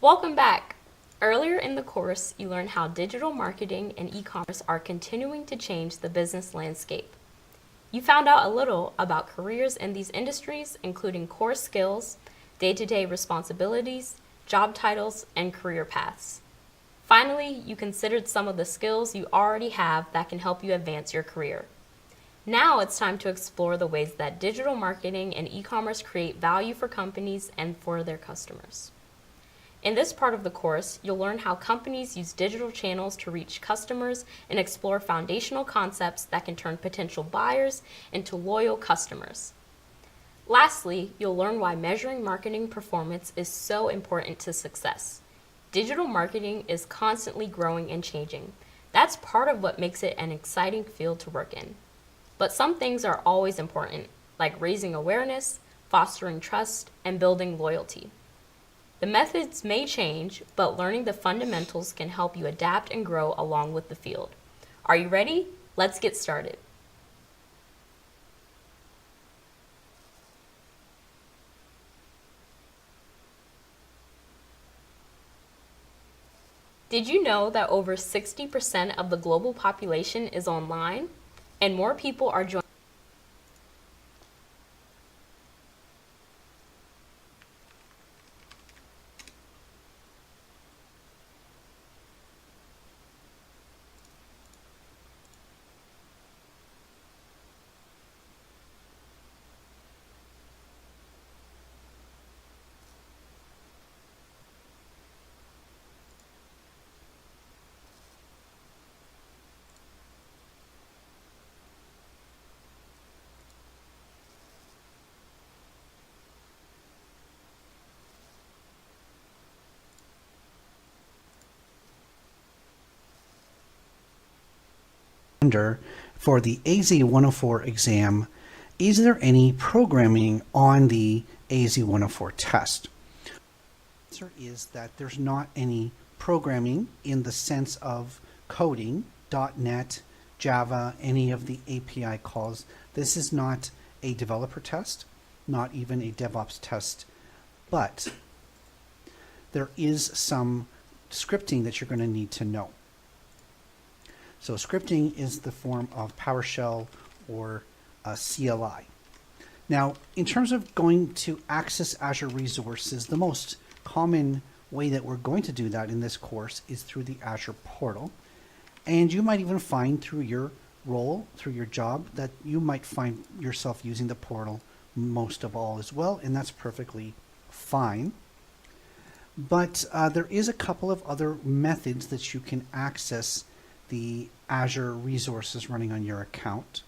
Welcome back. Earlier in the course, you learned how digital marketing and e-commerce are continuing to change the business landscape. You found out a little about careers in these industries, including core skills, day-to-day responsibilities, job titles, and career paths. Finally, you considered some of the skills you already have that can help you advance your career. Now it's time to explore the ways that digital marketing and e-commerce create value for companies and for their customers. In this part of the course, you'll learn how companies use digital channels to reach customers and explore foundational concepts that can turn potential buyers into loyal customers. Lastly, you'll learn why measuring marketing performance is so important to success. Digital marketing is constantly growing and changing. That's part of what makes it an exciting field to work in. But some things are always important, like raising awareness, fostering trust, and building loyalty. The methods may change, but learning the fundamentals can help you adapt and grow along with the field. Are you ready? Let's get started. Did you know that over 60% of the global population is online, and more people are joining? For the AZ-104 exam, is there any programming on the AZ-104 test? The answer is that there's not any programming in the sense of coding, .NET, Java, any of the API calls. This is not a developer test, not even a DevOps test, but there is some scripting that you're going to need to know. So scripting is the form of PowerShell or CLI. Now, in terms of going to access Azure resources, the most common way that we're going to do that in this course is through the Azure portal. And you might even find through your role, through your job, that you might find yourself using the portal most of all as well, and that's perfectly fine. But there is a couple of other methods that you can access the Azure resources running on your account.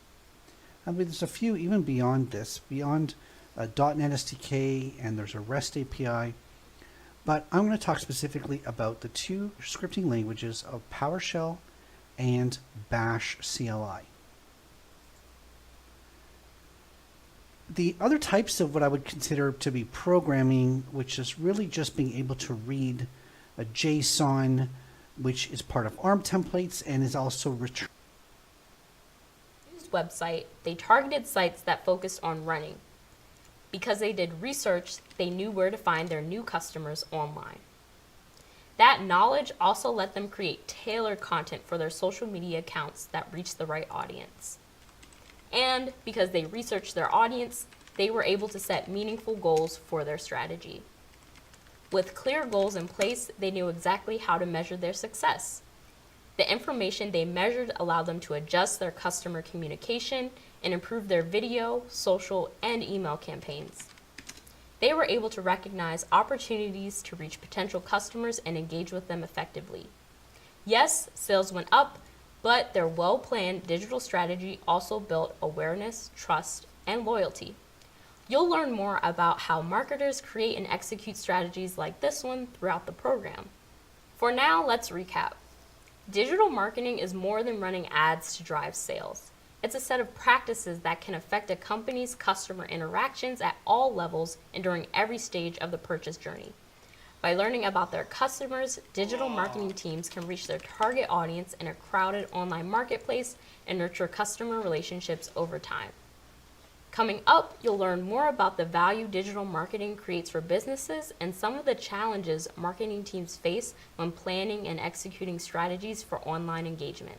I mean, there's a few even beyond this, beyond .NET SDK, and there's a REST API. But I'm going to talk specifically about the two scripting languages of PowerShell and Bash CLI. The other types of what I would consider to be programming, which is really just being able to read a JSON, which is part of ARM templates and is also returned. Website, they targeted sites that focused on running. Because they did research, they knew where to find their new customers online. That knowledge also let them create tailored content for their social media accounts that reached the right audience. And because they researched their audience, they were able to set meaningful goals for their strategy. With clear goals in place, they knew exactly how to measure their success. The information they measured allowed them to adjust their customer communication and improve their video, social, and email campaigns. They were able to recognize opportunities to reach potential customers and engage with them effectively. Yes, sales went up, but their well-planned digital strategy also built awareness, trust, and loyalty. You'll learn more about how marketers create and execute strategies like this one throughout the program. For now, let's recap. Digital marketing is more than running ads to drive sales. It's a set of practices that can affect a company's customer interactions at all levels and during every stage of the purchase journey. By learning about their customers, digital marketing teams can reach their target audience in a crowded online marketplace and nurture customer relationships over time. Coming up, you'll learn more about the value digital marketing creates for businesses and some of the challenges marketing teams face when planning and executing strategies for online engagement.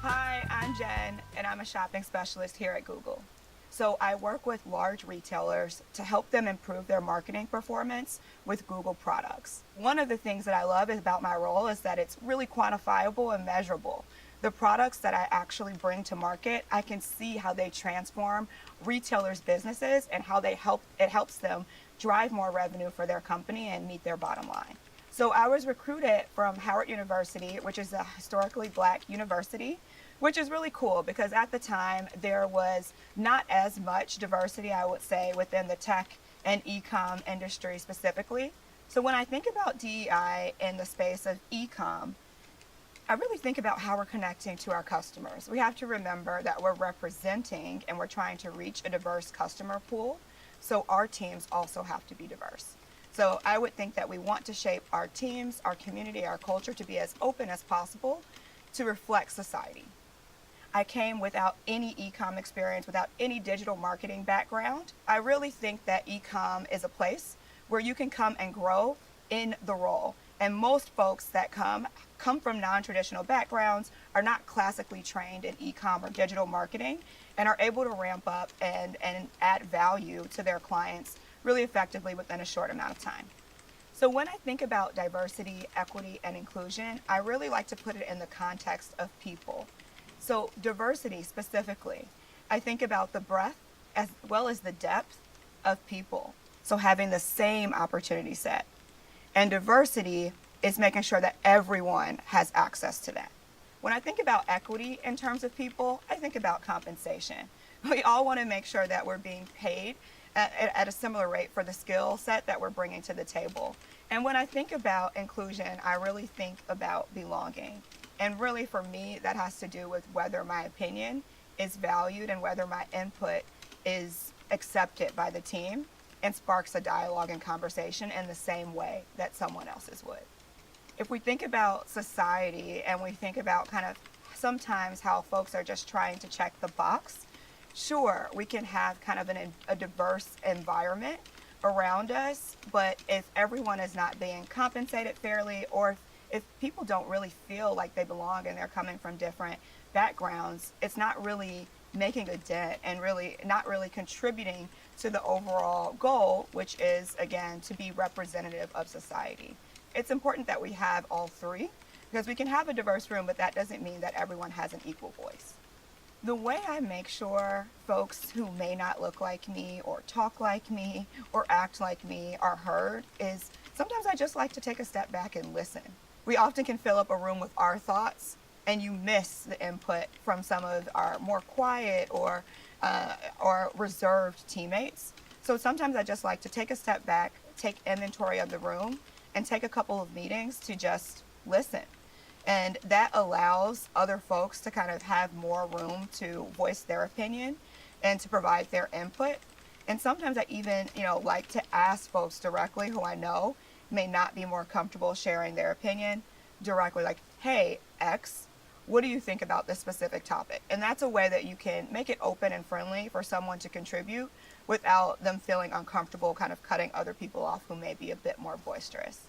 Hi, I'm Jen, and I'm a shopping specialist here at Google. So I work with large retailers to help them improve their marketing performance with Google products. One of the things that I love about my role is that it's really quantifiable and measurable. The products that I actually bring to market, I can see how they transform retailers' businesses and how it helps them drive more revenue for their company and meet their bottom line. So I was recruited from Howard University, which is a historically black university, which is really cool because at the time there was not as much diversity, I would say, within the tech and e-com industry specifically. So when I think about DEI in the space of e-com, I really think about how we're connecting to our customers. We have to remember that we're representing and we're trying to reach a diverse customer pool. So our teams also have to be diverse. So I would think that we want to shape our teams, our community, our culture to be as open as possible to reflect society. I came without any e-com experience, without any digital marketing background. I really think that e-com is a place where you can come and grow in the role. And most folks that come from non-traditional backgrounds, are not classically trained in e-com or digital marketing, and are able to ramp up and add value to their clients really effectively within a short amount of time. So when I think about diversity, equity, and inclusion, I really like to put it in the context of people. So diversity specifically, I think about the breadth as well as the depth of people. So having the same opportunity set. And diversity is making sure that everyone has access to that. When I think about equity in terms of people, I think about compensation. We all want to make sure that we're being paid at a similar rate for the skill set that we're bringing to the table. And when I think about inclusion, I really think about belonging. And really for me, that has to do with whether my opinion is valued and whether my input is accepted by the team and sparks a dialogue and conversation in the same way that someone else's would. If we think about society and we think about kind of sometimes how folks are just trying to check the box, sure, we can have kind of a diverse environment around us, but if everyone is not being compensated fairly, or if people don't really feel like they belong and they're coming from different backgrounds, it's not really making a dent and really not really contributing to the overall goal, which is, again, to be representative of society. It's important that we have all three, because we can have a diverse room, but that doesn't mean that everyone has an equal voice. The way I make sure folks who may not look like me or talk like me or act like me are heard is sometimes I just like to take a step back and listen. We often can fill up a room with our thoughts and you miss the input from some of our more quiet or reserved teammates. So sometimes I just like to take a step back, take inventory of the room, and take a couple of meetings to just listen. And that allows other folks to kind of have more room to voice their opinion and to provide their input. And sometimes I even, like to ask folks directly who I know may not be more comfortable sharing their opinion directly, like, hey, X, what do you think about this specific topic? And that's a way that you can make it open and friendly for someone to contribute without them feeling uncomfortable kind of cutting other people off who may be a bit more boisterous.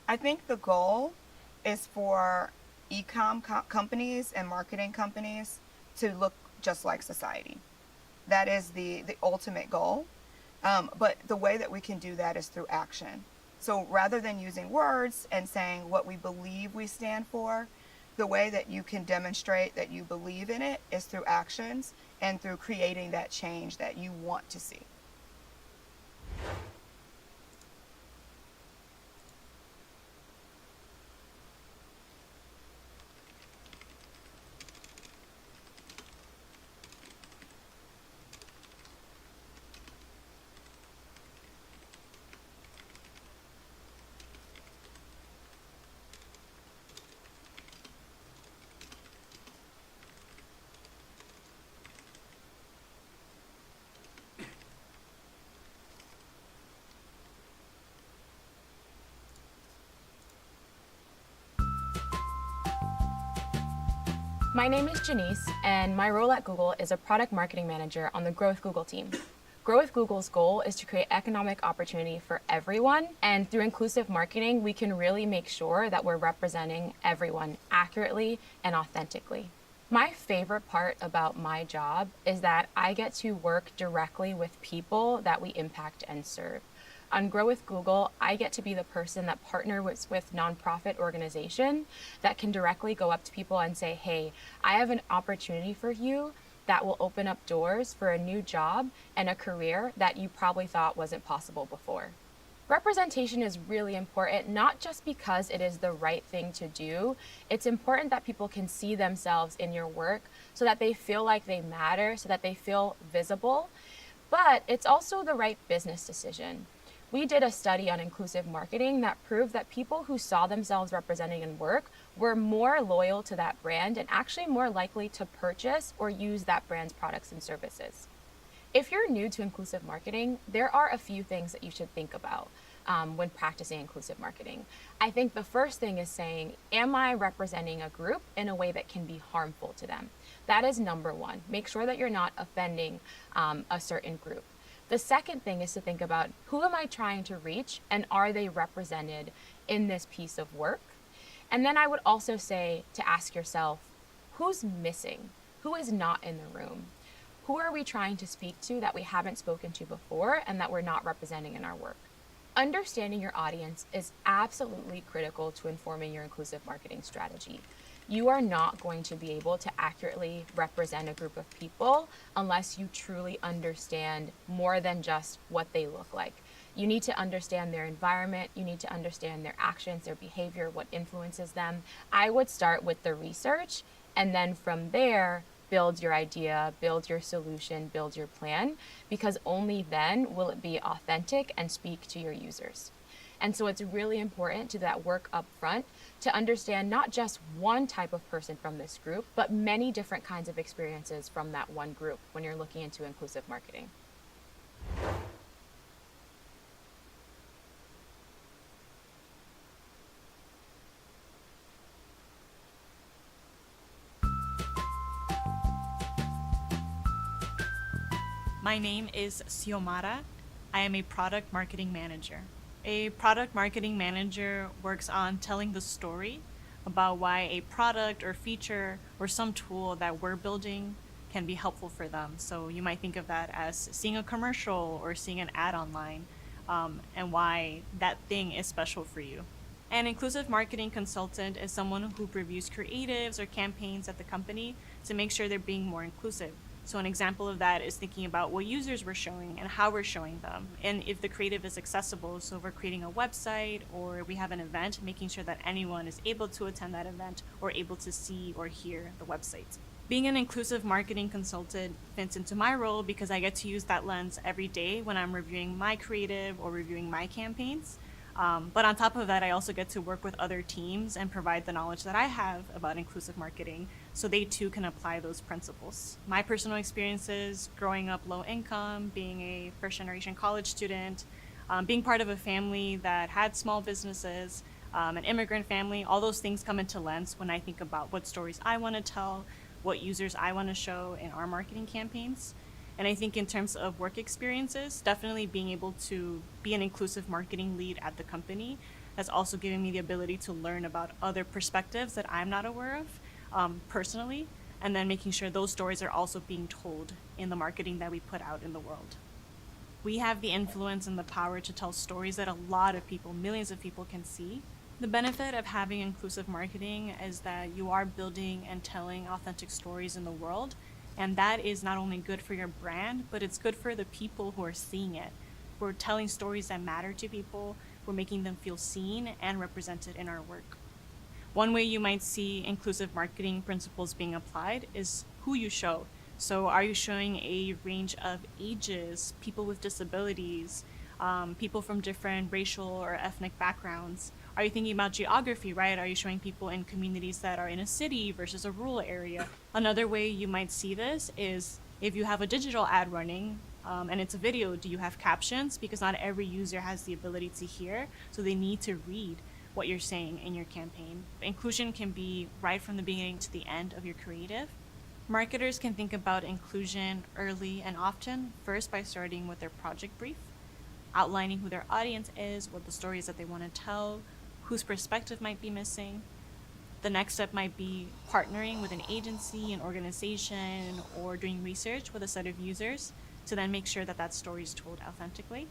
I think the goal is for companies and marketing companies to look just like society. That is the ultimate goal. But the way that we can do that is through action. So rather than using words and saying what we believe we stand for, the way that you can demonstrate that you believe in it is through actions and through creating that change that you want to see. My name is Janice, and my role at Google is a product marketing manager on the Grow with Google team. Grow with Google's goal is to create economic opportunity for everyone, and through inclusive marketing, we can really make sure that we're representing everyone accurately and authentically. My favorite part about my job is that I get to work directly with people that we impact and serve. On Grow with Google, I get to be the person that partners with nonprofit organization that can directly go up to people and say, hey, I have an opportunity for you that will open up doors for a new job and a career that you probably thought wasn't possible before. Representation is really important, not just because it is the right thing to do. It's important that people can see themselves in your work so that they feel like they matter, so that they feel visible. But it's also the right business decision. We did a study on inclusive marketing that proved that people who saw themselves representing in work were more loyal to that brand and actually more likely to purchase or use that brand's products and services. If you're new to inclusive marketing, there are a few things that you should think about when practicing inclusive marketing. I think the first thing is saying, am I representing a group in a way that can be harmful to them? That is number one. Make sure that you're not offending a certain group. The second thing is to think about, who am I trying to reach and are they represented in this piece of work? And then I would also say to ask yourself, who's missing? Who is not in the room? Who are we trying to speak to that we haven't spoken to before and that we're not representing in our work? Understanding your audience is absolutely critical to informing your inclusive marketing strategy. You are not going to be able to accurately represent a group of people unless you truly understand more than just what they look like. You need to understand their environment, you need to understand their actions, their behavior, what influences them. I would start with the research, and then from there, build your idea, build your solution, build your plan, because only then will it be authentic and speak to your users. And so it's really important to that work up front to understand not just one type of person from this group, but many different kinds of experiences from that one group when you're looking into inclusive marketing. My name is Xiomara. I am a product marketing manager. A product marketing manager works on telling the story about why a product or feature or some tool that we're building can be helpful for them. So you might think of that as seeing a commercial or seeing an ad online, and why that thing is special for you. An inclusive marketing consultant is someone who reviews creatives or campaigns at the company to make sure they're being more inclusive. So an example of that is thinking about what users we're showing and how we're showing them, and if the creative is accessible. So if we're creating a website or we have an event, making sure that anyone is able to attend that event or able to see or hear the website. Being an inclusive marketing consultant fits into my role because I get to use that lens every day when I'm reviewing my creative or reviewing my campaigns. But on top of that, I also get to work with other teams and provide the knowledge that I have about inclusive marketing so they too can apply those principles. My personal experiences growing up low income, being a first generation college student, being part of a family that had small businesses, an immigrant family, all those things come into lens when I think about what stories I want to tell, what users I want to show in our marketing campaigns. And I think in terms of work experiences, definitely being able to be an inclusive marketing lead at the company has also given me the ability to learn about other perspectives that I'm not aware of personally, and then making sure those stories are also being told in the marketing that we put out in the world. We have the influence and the power to tell stories that a lot of people, millions of people can see. The benefit of having inclusive marketing is that you are building and telling authentic stories in the world. And that is not only good for your brand, but it's good for the people who are seeing it. We're telling stories that matter to people. We're making them feel seen and represented in our work. One way you might see inclusive marketing principles being applied is who you show. So are you showing a range of ages, people with disabilities, people from different racial or ethnic backgrounds? Are you thinking about geography, right? Are you showing people in communities that are in a city versus a rural area? Another way you might see this is if you have a digital ad running and it's a video, do you have captions? Because not every user has the ability to hear, so they need to read what you're saying in your campaign. Inclusion can be right from the beginning to the end of your creative. Marketers can think about inclusion early and often, first by starting with their project brief, outlining who their audience is, what the story is that they want to tell, whose perspective might be missing. The next step might be partnering with an agency, an organization, or doing research with a set of users to then make sure that that story is told authentically.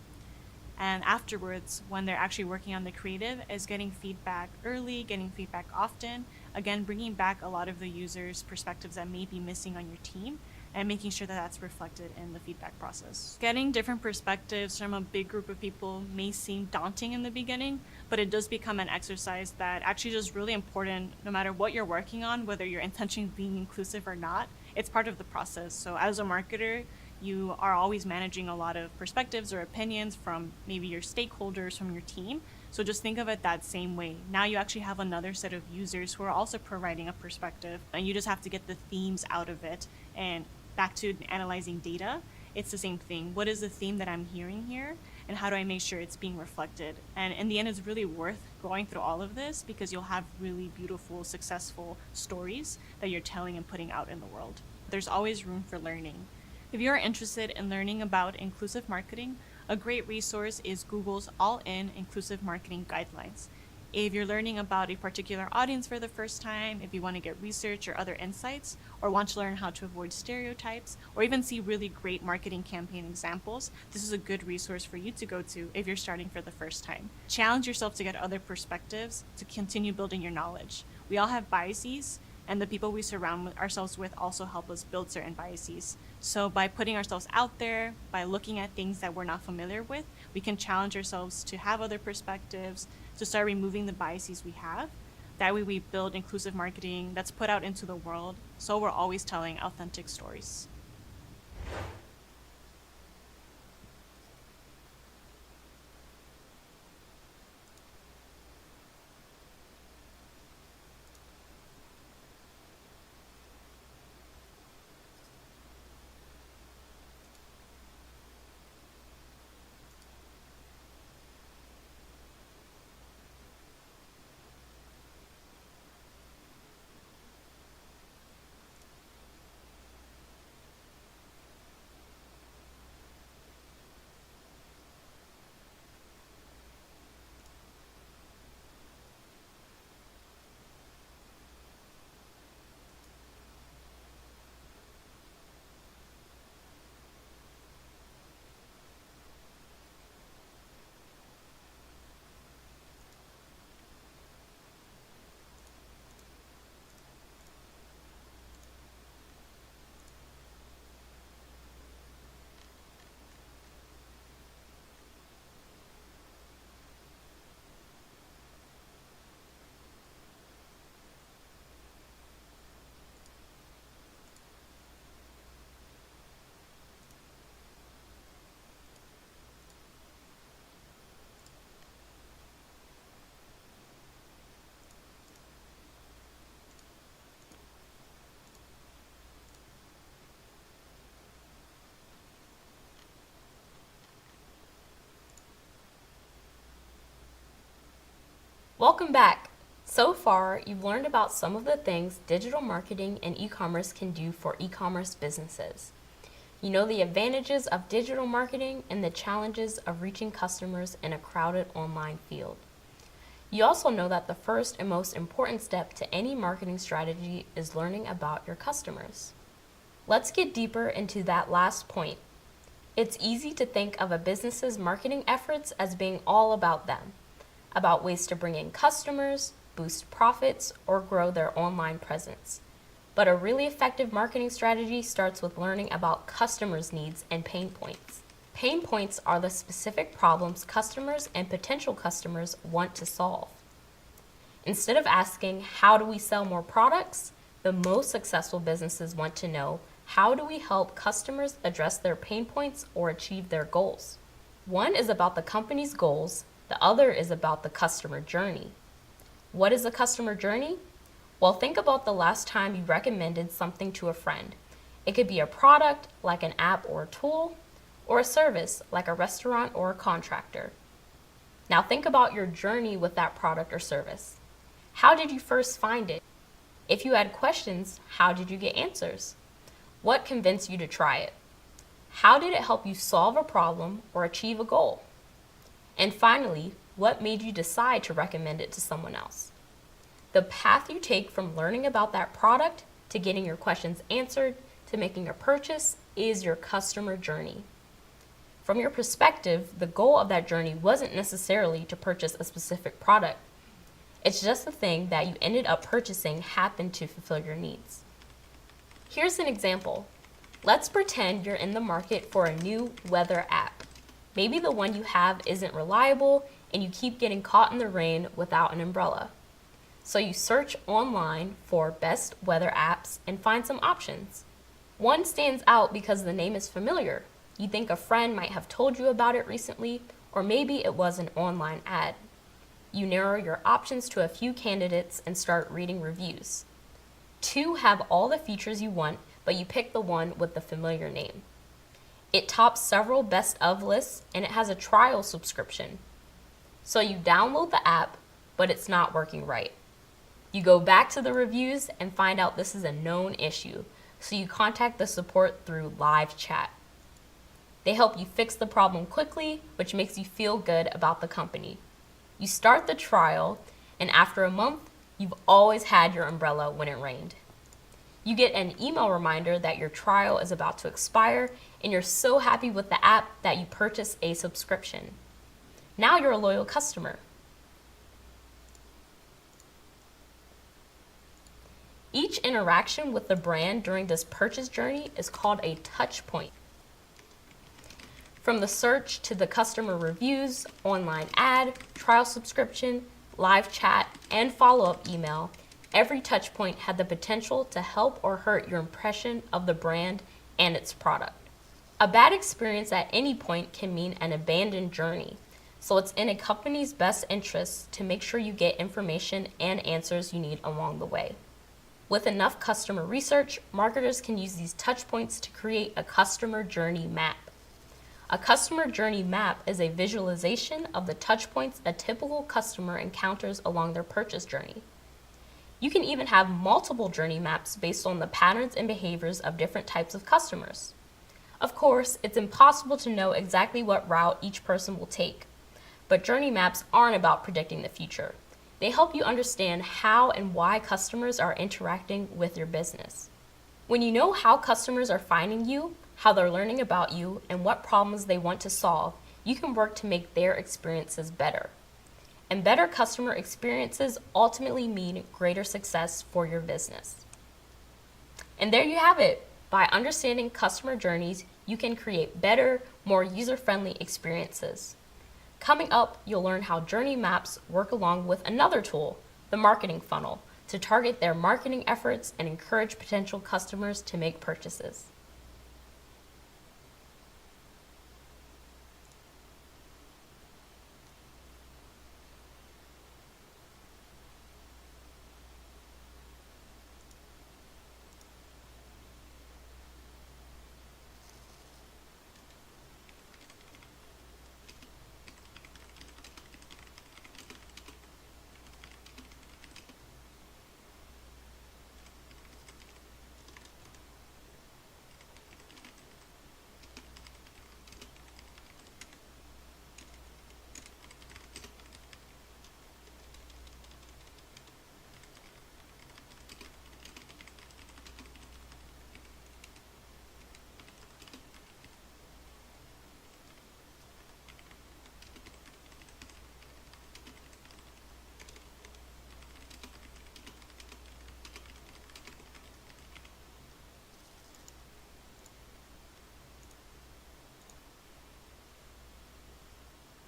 And afterwards, when they're actually working on the creative, is getting feedback early, getting feedback often, again, bringing back a lot of the users' perspectives that may be missing on your team, and making sure that that's reflected in the feedback process. Getting different perspectives from a big group of people may seem daunting in the beginning, but it does become an exercise that actually is really important no matter what you're working on, whether your intention being inclusive or not. It's part of the process. So as a marketer, you are always managing a lot of perspectives or opinions from maybe your stakeholders, from your team. So just think of it that same way. Now you actually have another set of users who are also providing a perspective, and you just have to get the themes out of it. And back to analyzing data, it's the same thing. What is the theme that I'm hearing here? And how do I make sure it's being reflected? And in the end, it's really worth going through all of this because you'll have really beautiful, successful stories that you're telling and putting out in the world. There's always room for learning. If you're interested in learning about inclusive marketing, a great resource is Google's All-In Inclusive Marketing Guidelines. If you're learning about a particular audience for the first time, if you want to get research or other insights, or want to learn how to avoid stereotypes, or even see really great marketing campaign examples, this is a good resource for you to go to if you're starting for the first time. Challenge yourself to get other perspectives to continue building your knowledge. We all have biases, and the people we surround ourselves with also help us build certain biases. So by putting ourselves out there, by looking at things that we're not familiar with, we can challenge ourselves to have other perspectives, to start removing the biases we have. That way we build inclusive marketing that's put out into the world, so we're always telling authentic stories. Welcome back. So far, you've learned about some of the things digital marketing and e-commerce can do for e-commerce businesses. You know the advantages of digital marketing and the challenges of reaching customers in a crowded online field. You also know that the first and most important step to any marketing strategy is learning about your customers. Let's get deeper into that last point. It's easy to think of a business's marketing efforts as being all about them, about ways to bring in customers, boost profits, or grow their online presence. But a really effective marketing strategy starts with learning about customers' needs and pain points. Pain points are the specific problems customers and potential customers want to solve. Instead of asking, how do we sell more products? The most successful businesses want to know, how do we help customers address their pain points or achieve their goals? One is about the company's goals, the other is about the customer journey. What is a customer journey? Well, think about the last time you recommended something to a friend. It could be a product, like an app or a tool, or a service, like a restaurant or a contractor. Now think about your journey with that product or service. How did you first find it? If you had questions, how did you get answers? What convinced you to try it? How did it help you solve a problem or achieve a goal? And finally, what made you decide to recommend it to someone else? The path you take from learning about that product to getting your questions answered to making a purchase is your customer journey. From your perspective, the goal of that journey wasn't necessarily to purchase a specific product. It's just the thing that you ended up purchasing happened to fulfill your needs. Here's an example. Let's pretend you're in the market for a new weather app. Maybe the one you have isn't reliable and you keep getting caught in the rain without an umbrella. So you search online for best weather apps and find some options. One stands out because the name is familiar. You think a friend might have told you about it recently, or maybe it was an online ad. You narrow your options to a few candidates and start reading reviews. 2 have all the features you want, but you pick the one with the familiar name. It tops several best of lists and it has a trial subscription. So you download the app, but it's not working right. You go back to the reviews and find out this is a known issue, so you contact the support through live chat. They help you fix the problem quickly, which makes you feel good about the company. You start the trial, and after a month, you've always had your umbrella when it rained. You get an email reminder that your trial is about to expire, and you're so happy with the app that you purchase a subscription. Now you're a loyal customer. Each interaction with the brand during this purchase journey is called a touch point. From the search to the customer reviews, online ad, trial subscription, live chat, and follow-up email, every touch point had the potential to help or hurt your impression of the brand and its product. A bad experience at any point can mean an abandoned journey, so it's in a company's best interest to make sure you get information and answers you need along the way. With enough customer research, marketers can use these touch points to create a customer journey map. A customer journey map is a visualization of the touch points a typical customer encounters along their purchase journey. You can even have multiple journey maps based on the patterns and behaviors of different types of customers. Of course, it's impossible to know exactly what route each person will take, but journey maps aren't about predicting the future. They help you understand how and why customers are interacting with your business. When you know how customers are finding you, how they're learning about you, and what problems they want to solve, you can work to make their experiences better. And better customer experiences ultimately mean greater success for your business. And there you have it. By understanding customer journeys, you can create better, more user-friendly experiences. Coming up, you'll learn how journey maps work along with another tool, the marketing funnel, to target their marketing efforts and encourage potential customers to make purchases.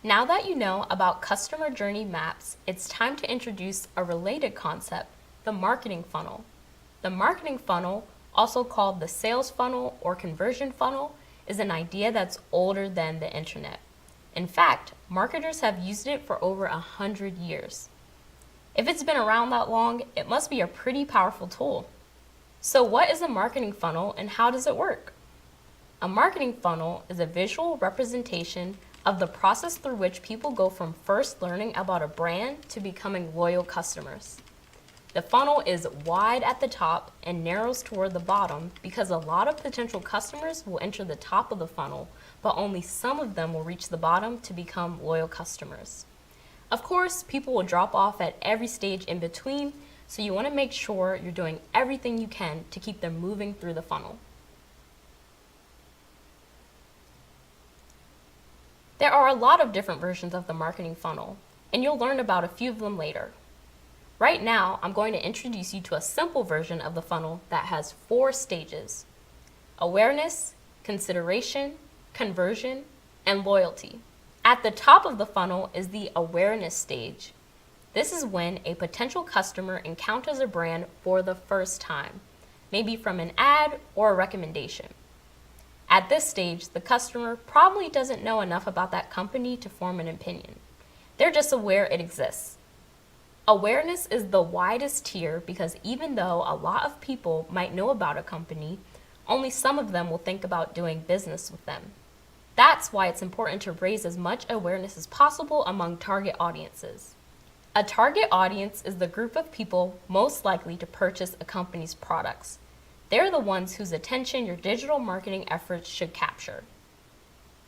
Now that you know about customer journey maps, it's time to introduce a related concept, the marketing funnel. The marketing funnel, also called the sales funnel or conversion funnel, is an idea that's older than the internet. In fact, marketers have used it for over 100 years. If it's been around that long, it must be a pretty powerful tool. So what is a marketing funnel and how does it work? A marketing funnel is a visual representation of the process through which people go from first learning about a brand to becoming loyal customers. The funnel is wide at the top and narrows toward the bottom because a lot of potential customers will enter the top of the funnel, but only some of them will reach the bottom to become loyal customers. Of course, people will drop off at every stage in between, so you want to make sure you're doing everything you can to keep them moving through the funnel. There are a lot of different versions of the marketing funnel, and you'll learn about a few of them later. Right now, I'm going to introduce you to a simple version of the funnel that has 4 stages: awareness, consideration, conversion, and loyalty. At the top of the funnel is the awareness stage. This is when a potential customer encounters a brand for the first time, maybe from an ad or a recommendation. At this stage, the customer probably doesn't know enough about that company to form an opinion. They're just aware it exists. Awareness is the widest tier because even though a lot of people might know about a company, only some of them will think about doing business with them. That's why it's important to raise as much awareness as possible among target audiences. A target audience is the group of people most likely to purchase a company's products. They're the ones whose attention your digital marketing efforts should capture.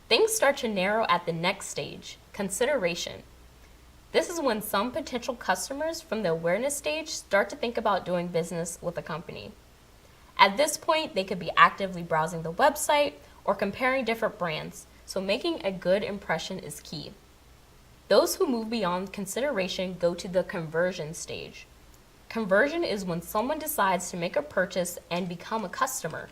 Things start to narrow at the next stage, consideration. This is when some potential customers from the awareness stage start to think about doing business with a company. At this point, they could be actively browsing the website or comparing different brands, so making a good impression is key. Those who move beyond consideration go to the conversion stage. Conversion is when someone decides to make a purchase and become a customer.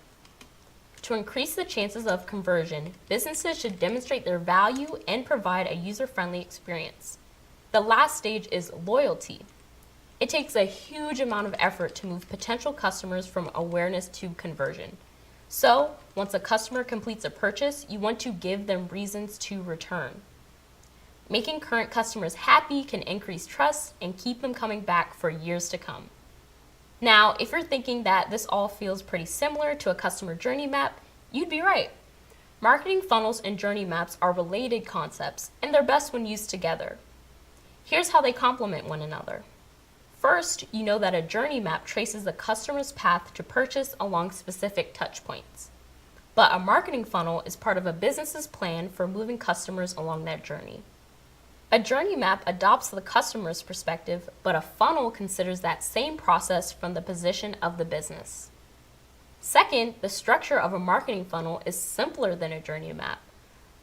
To increase the chances of conversion, businesses should demonstrate their value and provide a user-friendly experience. The last stage is loyalty. It takes a huge amount of effort to move potential customers from awareness to conversion. So, once a customer completes a purchase, you want to give them reasons to return. Making current customers happy can increase trust and keep them coming back for years to come. Now, if you're thinking that this all feels pretty similar to a customer journey map, you'd be right. Marketing funnels and journey maps are related concepts, and they're best when used together. Here's how they complement one another. First, you know that a journey map traces the customer's path to purchase along specific touch points. But a marketing funnel is part of a business's plan for moving customers along that journey. A journey map adopts the customer's perspective, but a funnel considers that same process from the position of the business. Second, the structure of a marketing funnel is simpler than a journey map.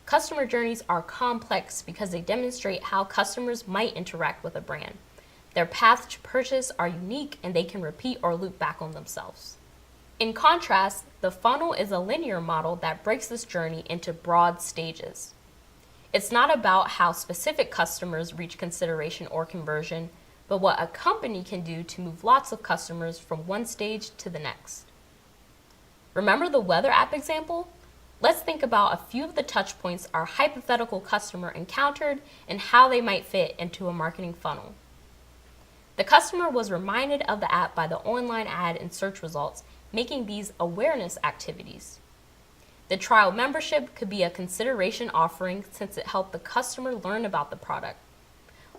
Customer journeys are complex because they demonstrate how customers might interact with a brand. Their paths to purchase are unique and they can repeat or loop back on themselves. In contrast, the funnel is a linear model that breaks this journey into broad stages. It's not about how specific customers reach consideration or conversion, but what a company can do to move lots of customers from one stage to the next. Remember the weather app example? Let's think about a few of the touch points our hypothetical customer encountered and how they might fit into a marketing funnel. The customer was reminded of the app by the online ad and search results, making these awareness activities. The trial membership could be a consideration offering since it helped the customer learn about the product.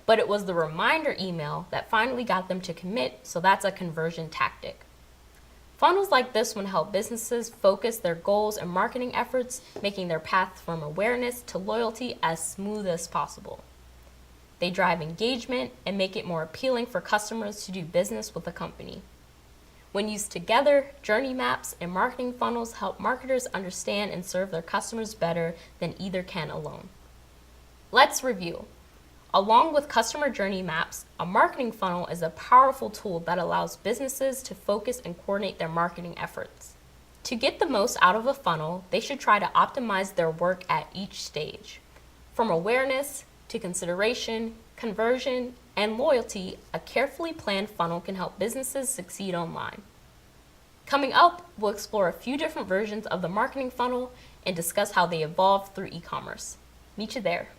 But it was the reminder email that finally got them to commit, so that's a conversion tactic. Funnels like this one help businesses focus their goals and marketing efforts, making their path from awareness to loyalty as smooth as possible. They drive engagement and make it more appealing for customers to do business with a company. When used together, journey maps and marketing funnels help marketers understand and serve their customers better than either can alone. Let's review. Along with customer journey maps, a marketing funnel is a powerful tool that allows businesses to focus and coordinate their marketing efforts. To get the most out of a funnel, they should try to optimize their work at each stage. From awareness, to consideration, conversion, and loyalty, a carefully planned funnel can help businesses succeed online. Coming up, we'll explore a few different versions of the marketing funnel and discuss how they evolve through e-commerce. Meet you there.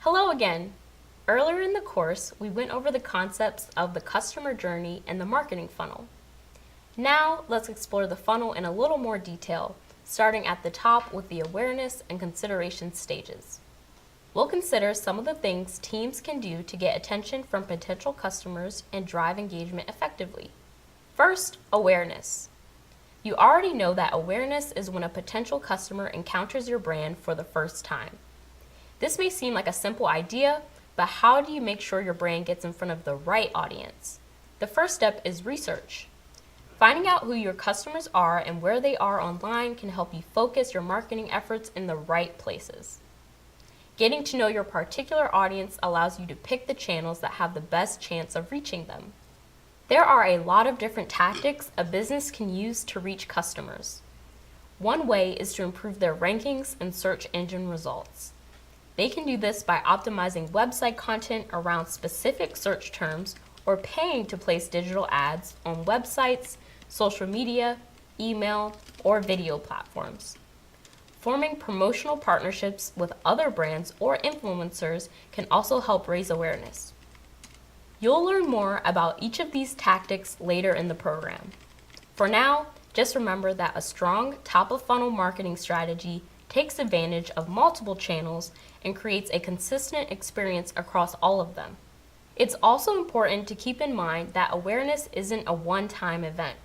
Hello again. Earlier in the course, we went over the concepts of the customer journey and the marketing funnel. Now, let's explore the funnel in a little more detail, starting at the top with the awareness and consideration stages. We'll consider some of the things teams can do to get attention from potential customers and drive engagement effectively. First, awareness. You already know that awareness is when a potential customer encounters your brand for the first time. This may seem like a simple idea, but how do you make sure your brand gets in front of the right audience? The first step is research. Finding out who your customers are and where they are online can help you focus your marketing efforts in the right places. Getting to know your particular audience allows you to pick the channels that have the best chance of reaching them. There are a lot of different tactics a business can use to reach customers. One way is to improve their rankings and search engine results. They can do this by optimizing website content around specific search terms or paying to place digital ads on websites, social media, email, or video platforms. Forming promotional partnerships with other brands or influencers can also help raise awareness. You'll learn more about each of these tactics later in the program. For now, just remember that a strong top-of-funnel marketing strategy takes advantage of multiple channels and creates a consistent experience across all of them. It's also important to keep in mind that awareness isn't a one-time event.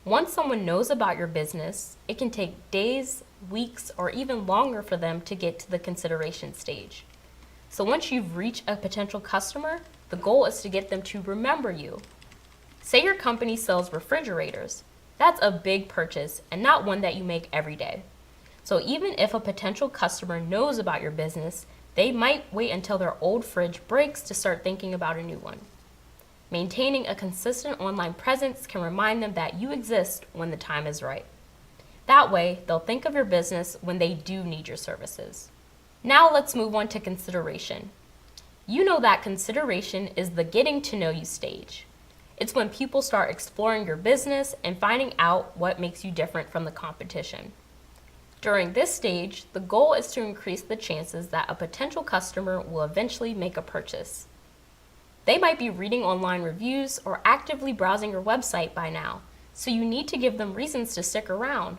Once someone knows about your business, it can take days, weeks, or even longer for them to get to the consideration stage. So once you've reached a potential customer, the goal is to get them to remember you. Say your company sells refrigerators. That's a big purchase and not one that you make every day. So even if a potential customer knows about your business, they might wait until their old fridge breaks to start thinking about a new one. Maintaining a consistent online presence can remind them that you exist when the time is right. That way, they'll think of your business when they do need your services. Now let's move on to consideration. You know that consideration is the getting to know you stage. It's when people start exploring your business and finding out what makes you different from the competition. During this stage, the goal is to increase the chances that a potential customer will eventually make a purchase. They might be reading online reviews or actively browsing your website by now, so you need to give them reasons to stick around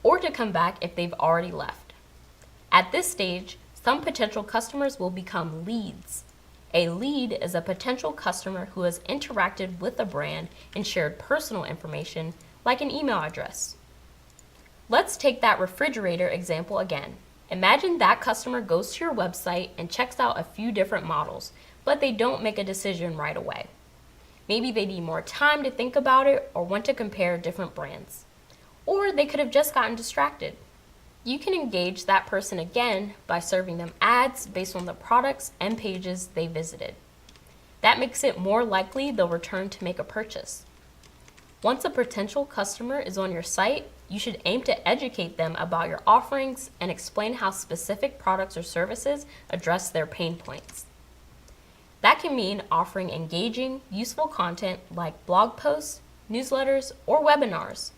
or to come back if they've already left. At this stage, some potential customers will become leads. A lead is a potential customer who has interacted with a brand and shared personal information like an email address. Let's take that refrigerator example again. Imagine that customer goes to your website and checks out a few different models, but they don't make a decision right away. Maybe they need more time to think about it or want to compare different brands. Or they could have just gotten distracted. You can engage that person again by serving them ads based on the products and pages they visited. That makes it more likely they'll return to make a purchase. Once a potential customer is on your site, you should aim to educate them about your offerings and explain how specific products or services address their pain points. That can mean offering engaging, useful content like blog posts, newsletters, or webinars.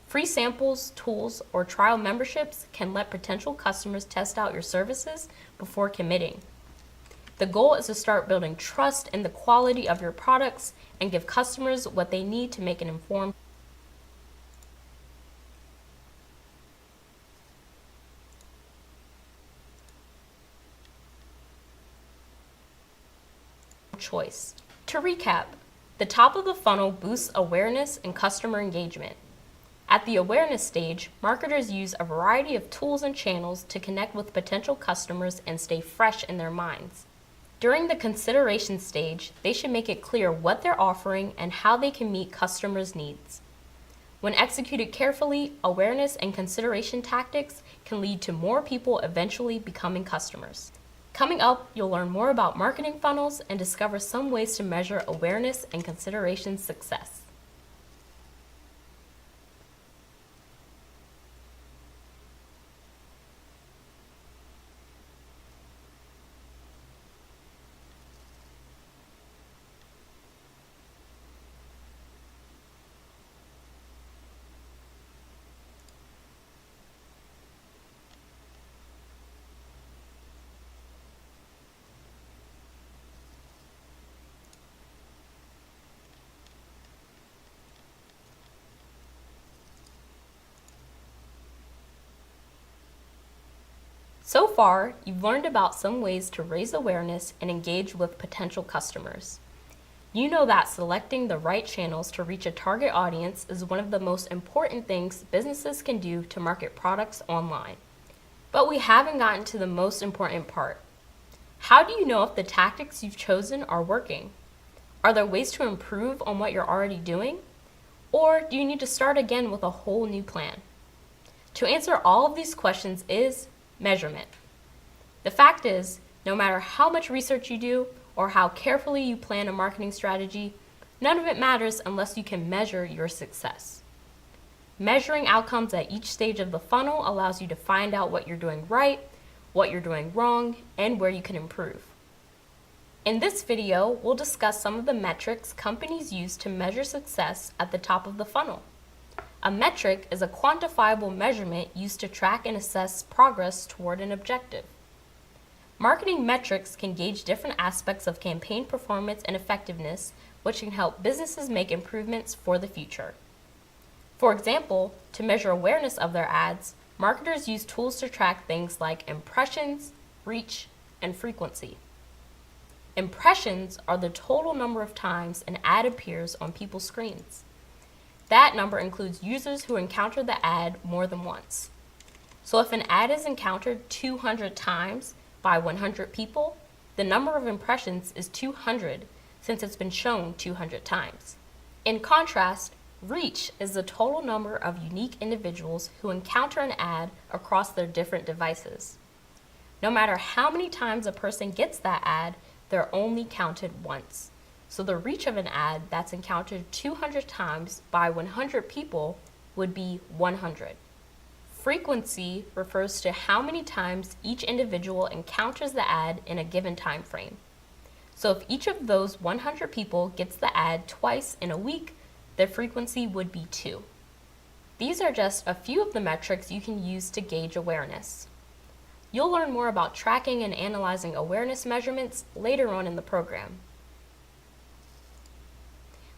Free samples, tools, or trial memberships can let potential customers test out your services before committing. The goal is to start building trust in the quality of your products and give customers what they need to make an informed choice. To recap, the top of the funnel boosts awareness and customer engagement. At the awareness stage, marketers use a variety of tools and channels to connect with potential customers and stay fresh in their minds. During the consideration stage, they should make it clear what they're offering and how they can meet customers' needs. When executed carefully, awareness and consideration tactics can lead to more people eventually becoming customers. Coming up, you'll learn more about marketing funnels and discover some ways to measure awareness and consideration success. So far, you've learned about some ways to raise awareness and engage with potential customers. You know that selecting the right channels to reach a target audience is one of the most important things businesses can do to market products online. But we haven't gotten to the most important part. How do you know if the tactics you've chosen are working? Are there ways to improve on what you're already doing? Or do you need to start again with a whole new plan? To answer all of these questions is measurement. The fact is, no matter how much research you do or how carefully you plan a marketing strategy, none of it matters unless you can measure your success. Measuring outcomes at each stage of the funnel allows you to find out what you're doing right, what you're doing wrong, and where you can improve. In this video, we'll discuss some of the metrics companies use to measure success at the top of the funnel. A metric is a quantifiable measurement used to track and assess progress toward an objective. Marketing metrics can gauge different aspects of campaign performance and effectiveness, which can help businesses make improvements for the future. For example, to measure awareness of their ads, marketers use tools to track things like impressions, reach, and frequency. Impressions are the total number of times an ad appears on people's screens. That number includes users who encounter the ad more than once. So if an ad is encountered 200 times by 100 people, the number of impressions is 200 since it's been shown 200 times. In contrast, reach is the total number of unique individuals who encounter an ad across their different devices. No matter how many times a person gets that ad, they're only counted once. So the reach of an ad that's encountered 200 times by 100 people would be 100. Frequency refers to how many times each individual encounters the ad in a given time frame. So if each of those 100 people gets the ad twice in a week, the frequency would be 2. These are just a few of the metrics you can use to gauge awareness. You'll learn more about tracking and analyzing awareness measurements later on in the program.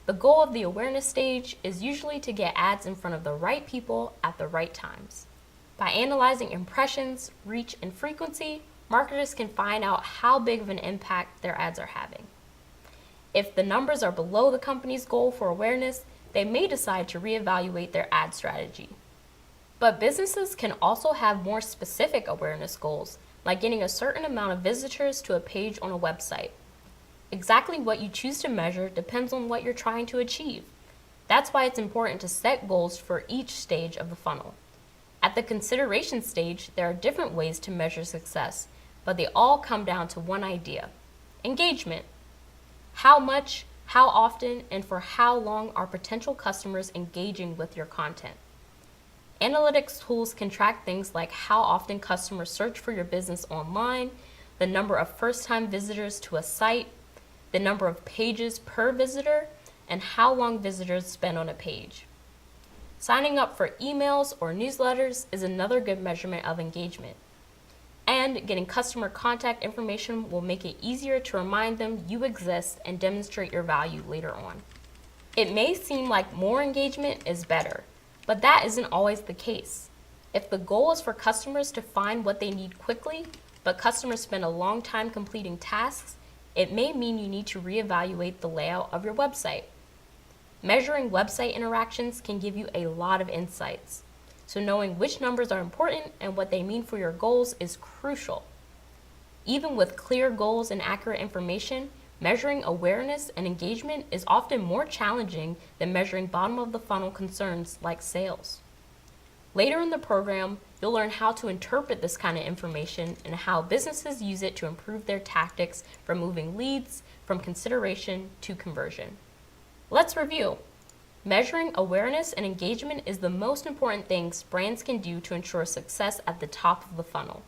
The goal of the awareness stage is usually to get ads in front of the right people at the right times. By analyzing impressions, reach, and frequency, marketers can find out how big of an impact their ads are having. If the numbers are below the company's goal for awareness, they may decide to reevaluate their ad strategy. But businesses can also have more specific awareness goals, like getting a certain amount of visitors to a page on a website. Exactly what you choose to measure depends on what you're trying to achieve. That's why it's important to set goals for each stage of the funnel. At the consideration stage, there are different ways to measure success, but they all come down to one idea: engagement. How much, how often, and for how long are potential customers engaging with your content? Analytics tools can track things like how often customers search for your business online, the number of first-time visitors to a site, the number of pages per visitor, and how long visitors spend on a page. Signing up for emails or newsletters is another good measurement of engagement. And getting customer contact information will make it easier to remind them you exist and demonstrate your value later on. It may seem like more engagement is better, but that isn't always the case. If the goal is for customers to find what they need quickly, but customers spend a long time completing tasks, it may mean you need to reevaluate the layout of your website. Measuring website interactions can give you a lot of insights, so knowing which numbers are important and what they mean for your goals is crucial. Even with clear goals and accurate information, measuring awareness and engagement is often more challenging than measuring bottom of the funnel concerns like sales. Later in the program, you'll learn how to interpret this kind of information and how businesses use it to improve their tactics for moving leads from consideration to conversion. Let's review. Measuring awareness and engagement is the most important things brands can do to ensure success at the top of the funnel.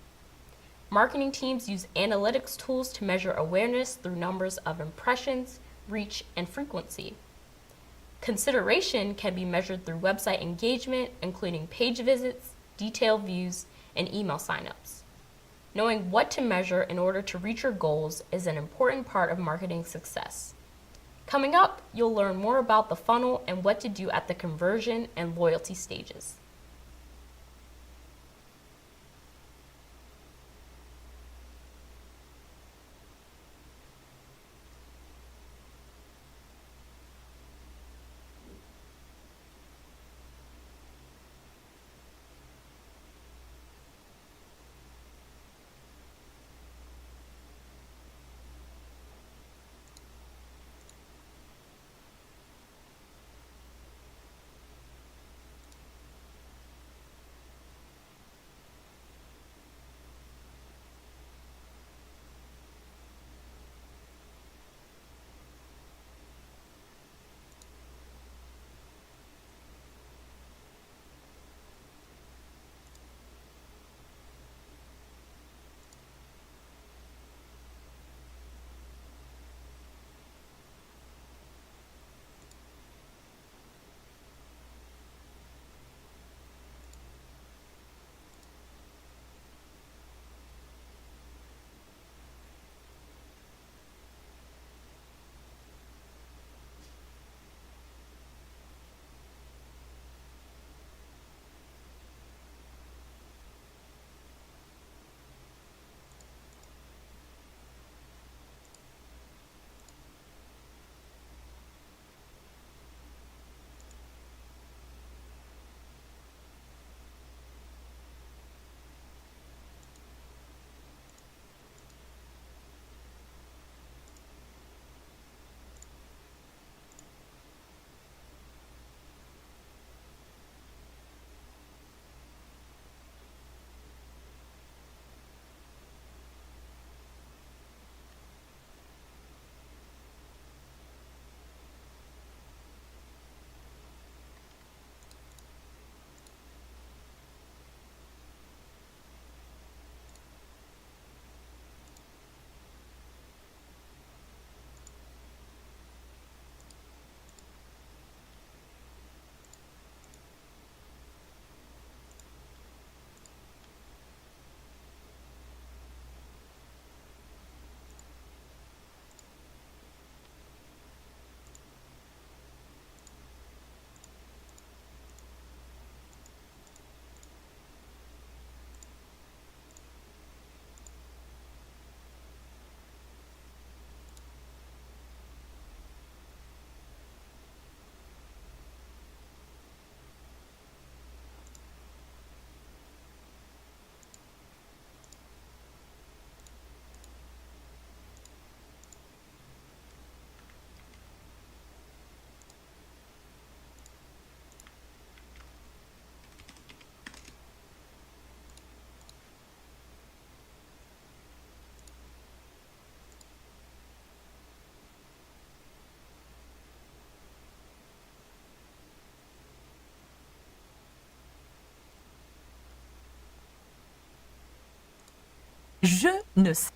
Marketing teams use analytics tools to measure awareness through numbers of impressions, reach, and frequency. Consideration can be measured through website engagement, including page visits, detail views, and email signups. Knowing what to measure in order to reach your goals is an important part of marketing success. Coming up, you'll learn more about the funnel and what to do at the conversion and loyalty stages. Je ne sais.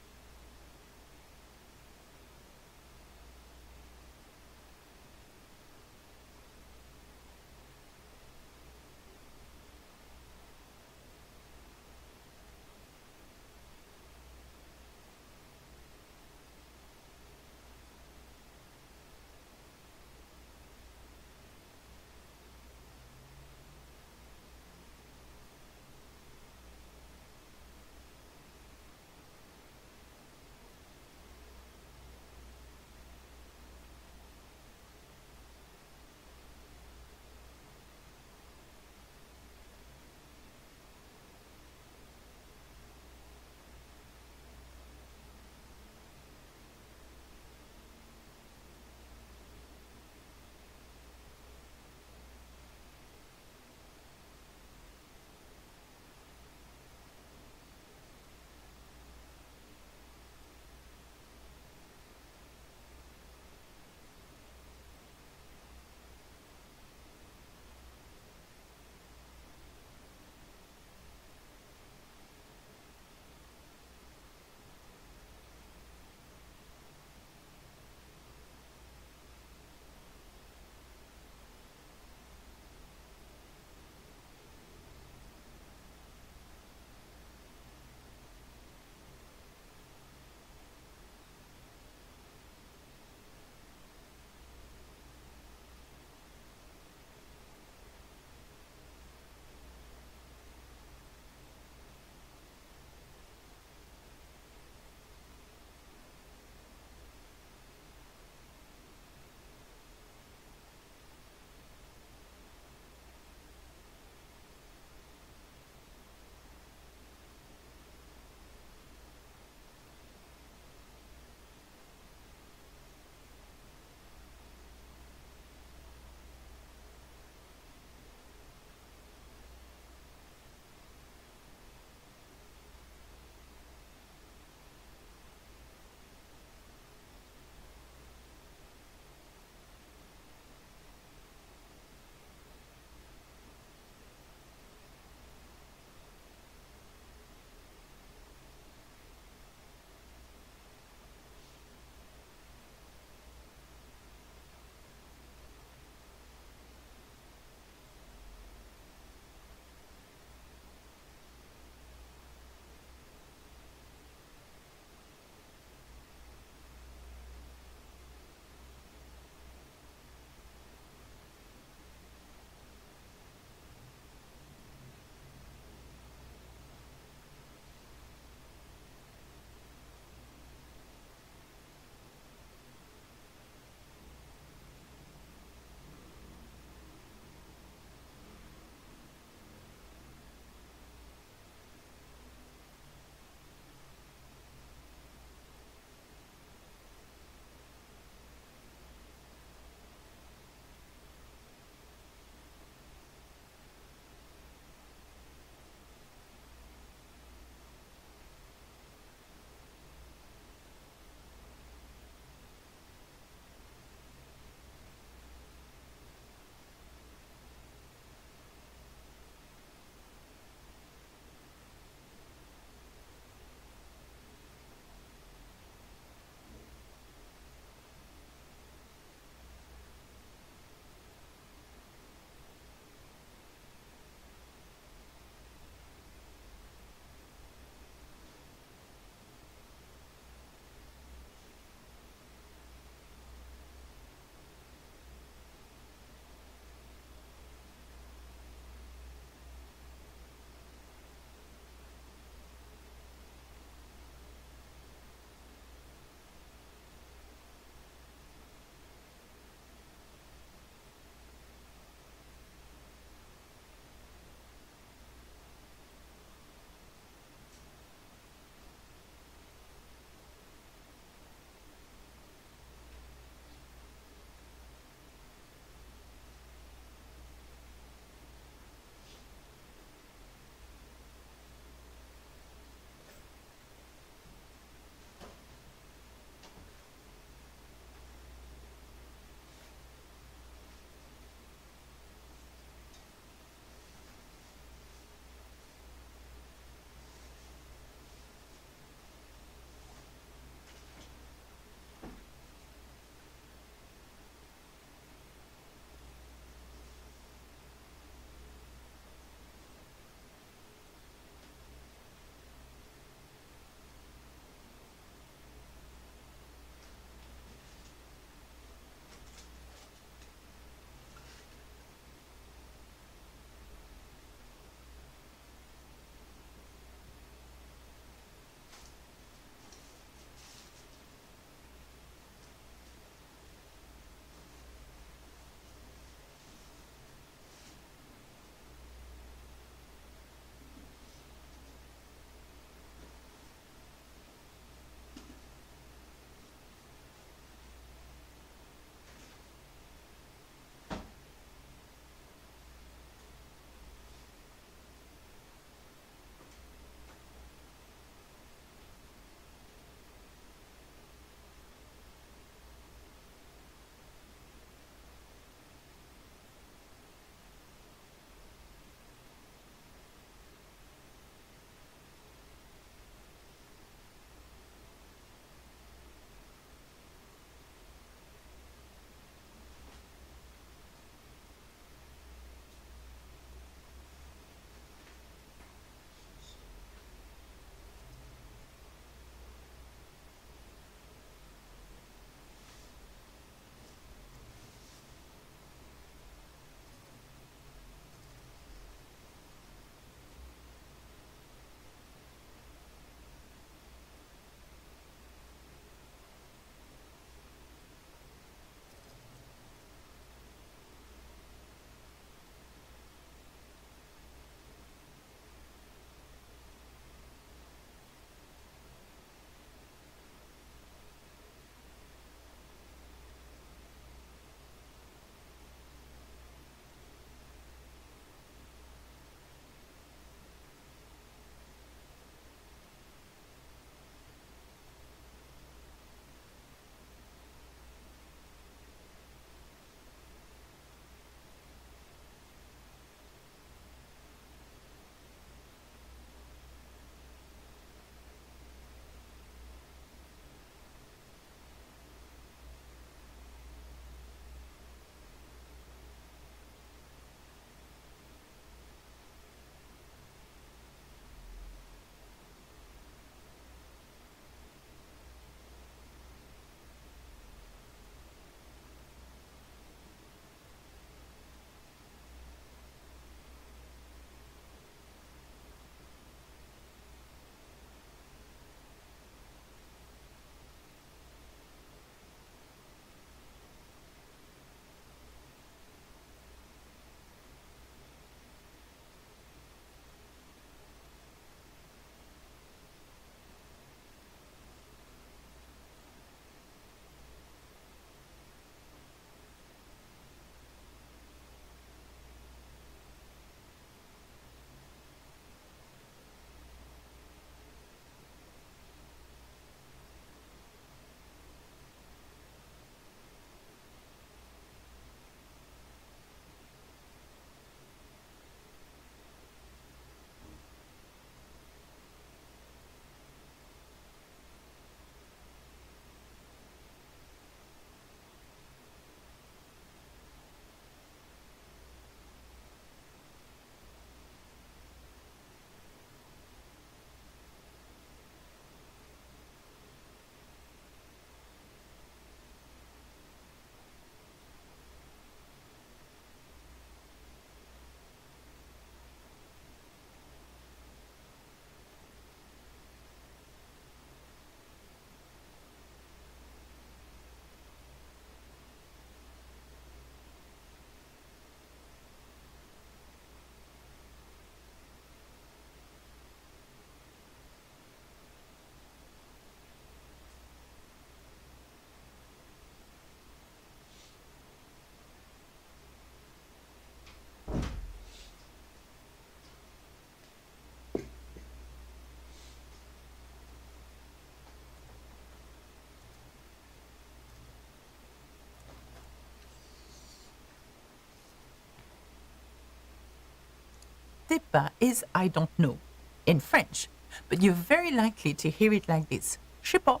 sais pas is I don't know in French, but you're very likely to hear it like this. Je sais pas,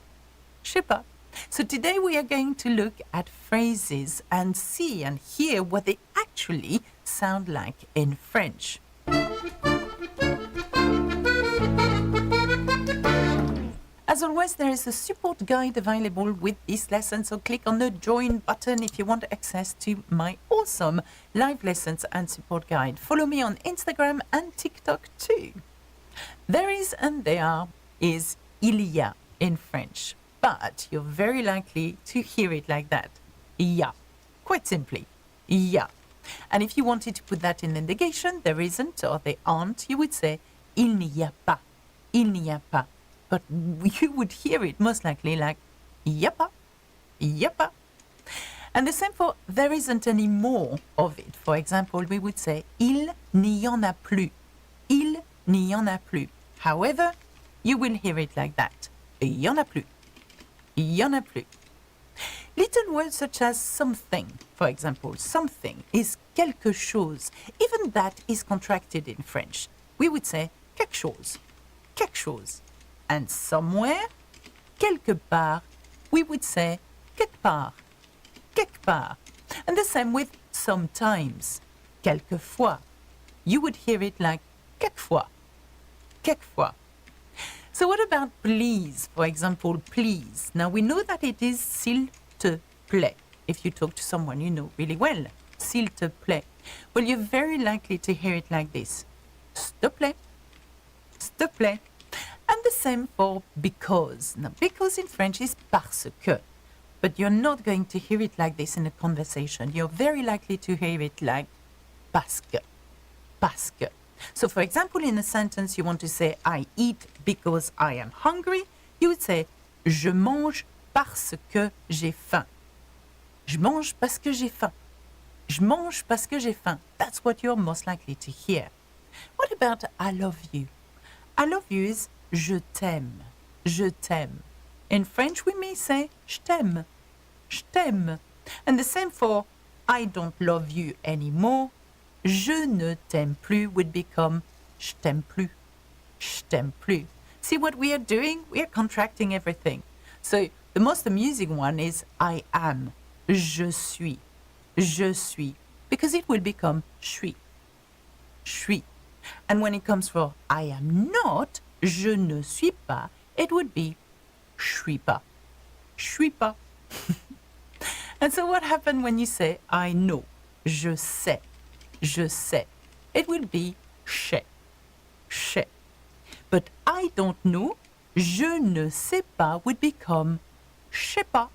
je sais pas. So today we are going to look at phrases and see and hear what they actually sound like in French. As always, there is a support guide available with this lesson, so click on the join button if you want access to my awesome live lessons and support guide. Follow me on Instagram and TikTok too. There is and there is il y a in French, but you're very likely to hear it like that. Y a. Quite simply, y a. And if you wanted to put that in the negation, there isn't or there aren't, you would say il n'y a pas. Il n'y a pas. But you would hear it most likely like yapa, yapa. And the same for there isn't any more of it. For example, we would say il n'y en a plus. Il n'y en a plus. However, you will hear it like that. Il y en a plus. Il y en a plus. Little words such as something, for example, something is quelque chose. Even that is contracted in French. We would say quelque chose, quelque chose. And somewhere, quelque part, we would say quelque part, quelque part. And the same with sometimes, quelquefois. You would hear it like quelquefois, quelquefois. So what about please? For example, please. Now we know that it is s'il te plaît. If you talk to someone you know really well, s'il te plaît. Well, you're very likely to hear it like this. S'il te plaît, s'il te plaît. And the same for because. Now, because in French is parce que. But you're not going to hear it like this in a conversation. You're very likely to hear it like parce que. Parce que. So, for example, in a sentence you want to say I eat because I am hungry, you would say je mange parce que j'ai faim. Je mange parce que j'ai faim. Je mange parce que j'ai faim. That's what you're most likely to hear. What about I love you? I love you is je t'aime. Je t'aime. In French, we may say je t'aime. Je t'aime. And the same for I don't love you anymore. Je ne t'aime plus would become je t'aime plus. Je t'aime plus. See what we are doing? We are contracting everything. So the most amusing one is I am. Je suis. Je suis. Because it will become suis. Suis. And when it comes for I am not, je ne suis pas, it would be je suis pas. Je suis pas. And so what happened when you say I know? Je sais. Je sais. It will be sais. Sais. But I don't know, je ne sais pas would become je sais pas.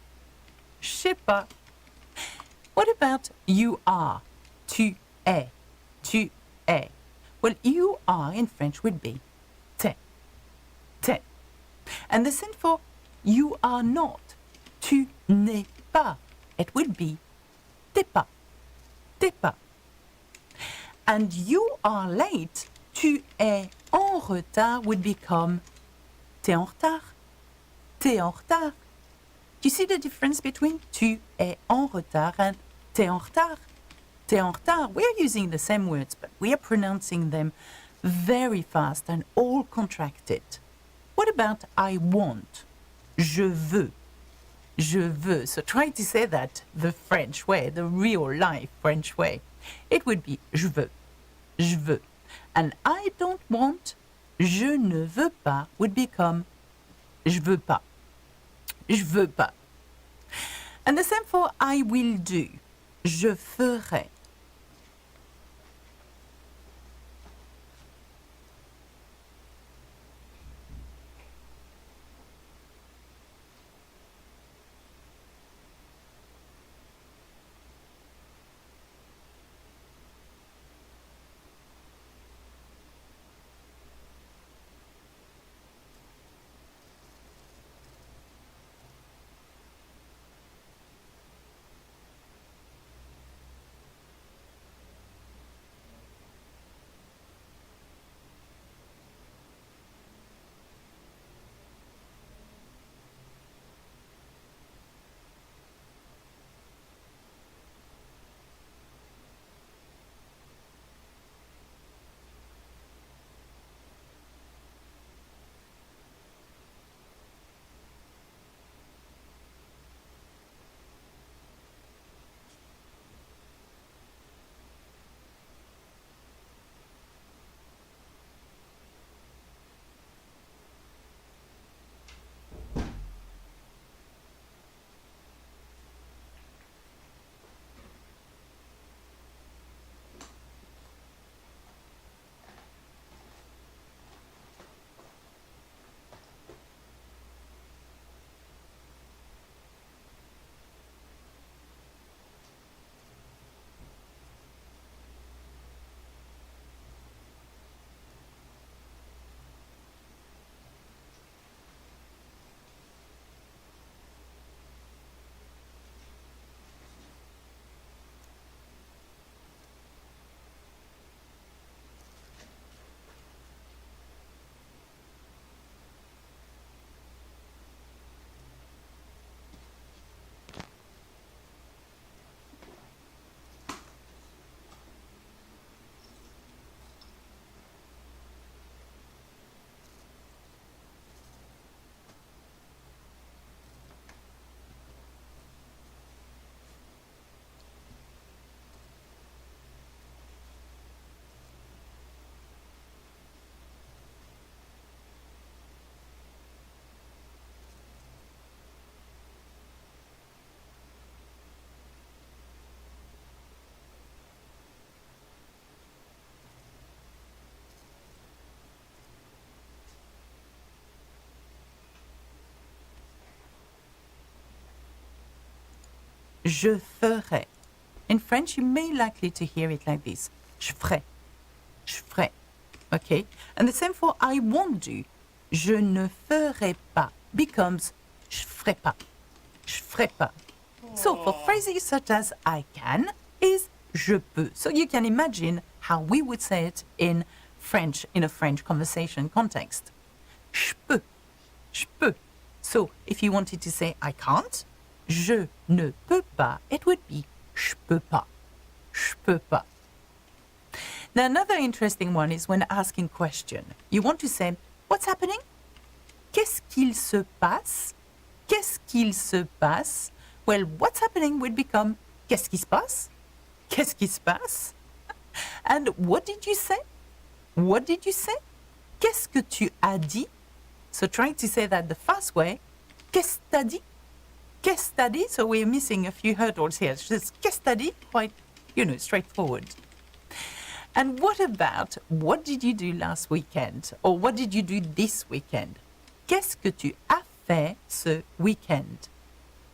Je sais pas. What about you are? Tu es. Tu es. Well, you are in French would be t'es. T'es. And the same for you are not. Tu n'es pas. It would be t'es pas. T'es pas. And you are late. Tu es en retard would become t'es en retard. T'es en retard. You see the difference between tu es en retard and t'es en retard? T'es en retard. We are using the same words, but we are pronouncing them very fast and all contracted. What about I want? Je veux. Je veux. So try to say that the French way, the real life French way. It would be je veux. Je veux. And I don't want, je ne veux pas would become je veux pas. Je veux pas. And the same for I will do. Je ferai. je ferai. In French, you may likely to hear it like this. Je ferai. Je ferai. Okay? And the same for I won't do. Je ne ferai pas becomes je ferai pas. Je ferai pas. So for phrases such as I can is je peux. So you can imagine how we would say it in French, in a French conversation context. Je peux. Je peux. So if you wanted to say I can't, je ne peux pas, it would be je peux pas. Je peux pas. Now another interesting one is when asking question. You want to say, what's happening? Qu'est-ce qu'il se passe? Qu'est-ce qu'il se passe? Well, what's happening would become qu'est-ce qui se passe? Qu'est-ce qui se passe? And what did you say? What did you say? Qu'est-ce que tu as dit? So trying to say that the fast way, qu'est-ce t'as dit? Qu'est-ce t'as dit? So we're missing a few hurdles here. It's just qu'est-ce t'as dit? Quite, straightforward. And what about what did you do last weekend? Or what did you do this weekend? Qu'est-ce que tu as fait ce weekend?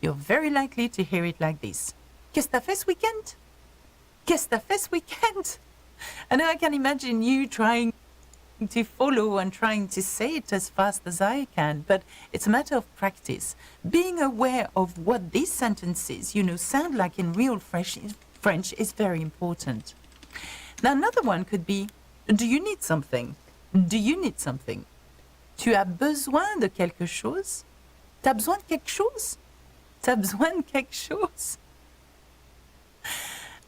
You're very likely to hear it like this. Qu'est-ce que t'as fait ce weekend? Qu'est-ce que t'as fait ce weekend? And I can imagine you trying to follow and trying to say it as fast as I can, but it's a matter of practice. Being aware of what these sentences, sound like in real French is very important. Now another one could be, do you need something? Do you need something? Tu as besoin de quelque chose? T'as besoin de quelque chose? T'as besoin de quelque chose?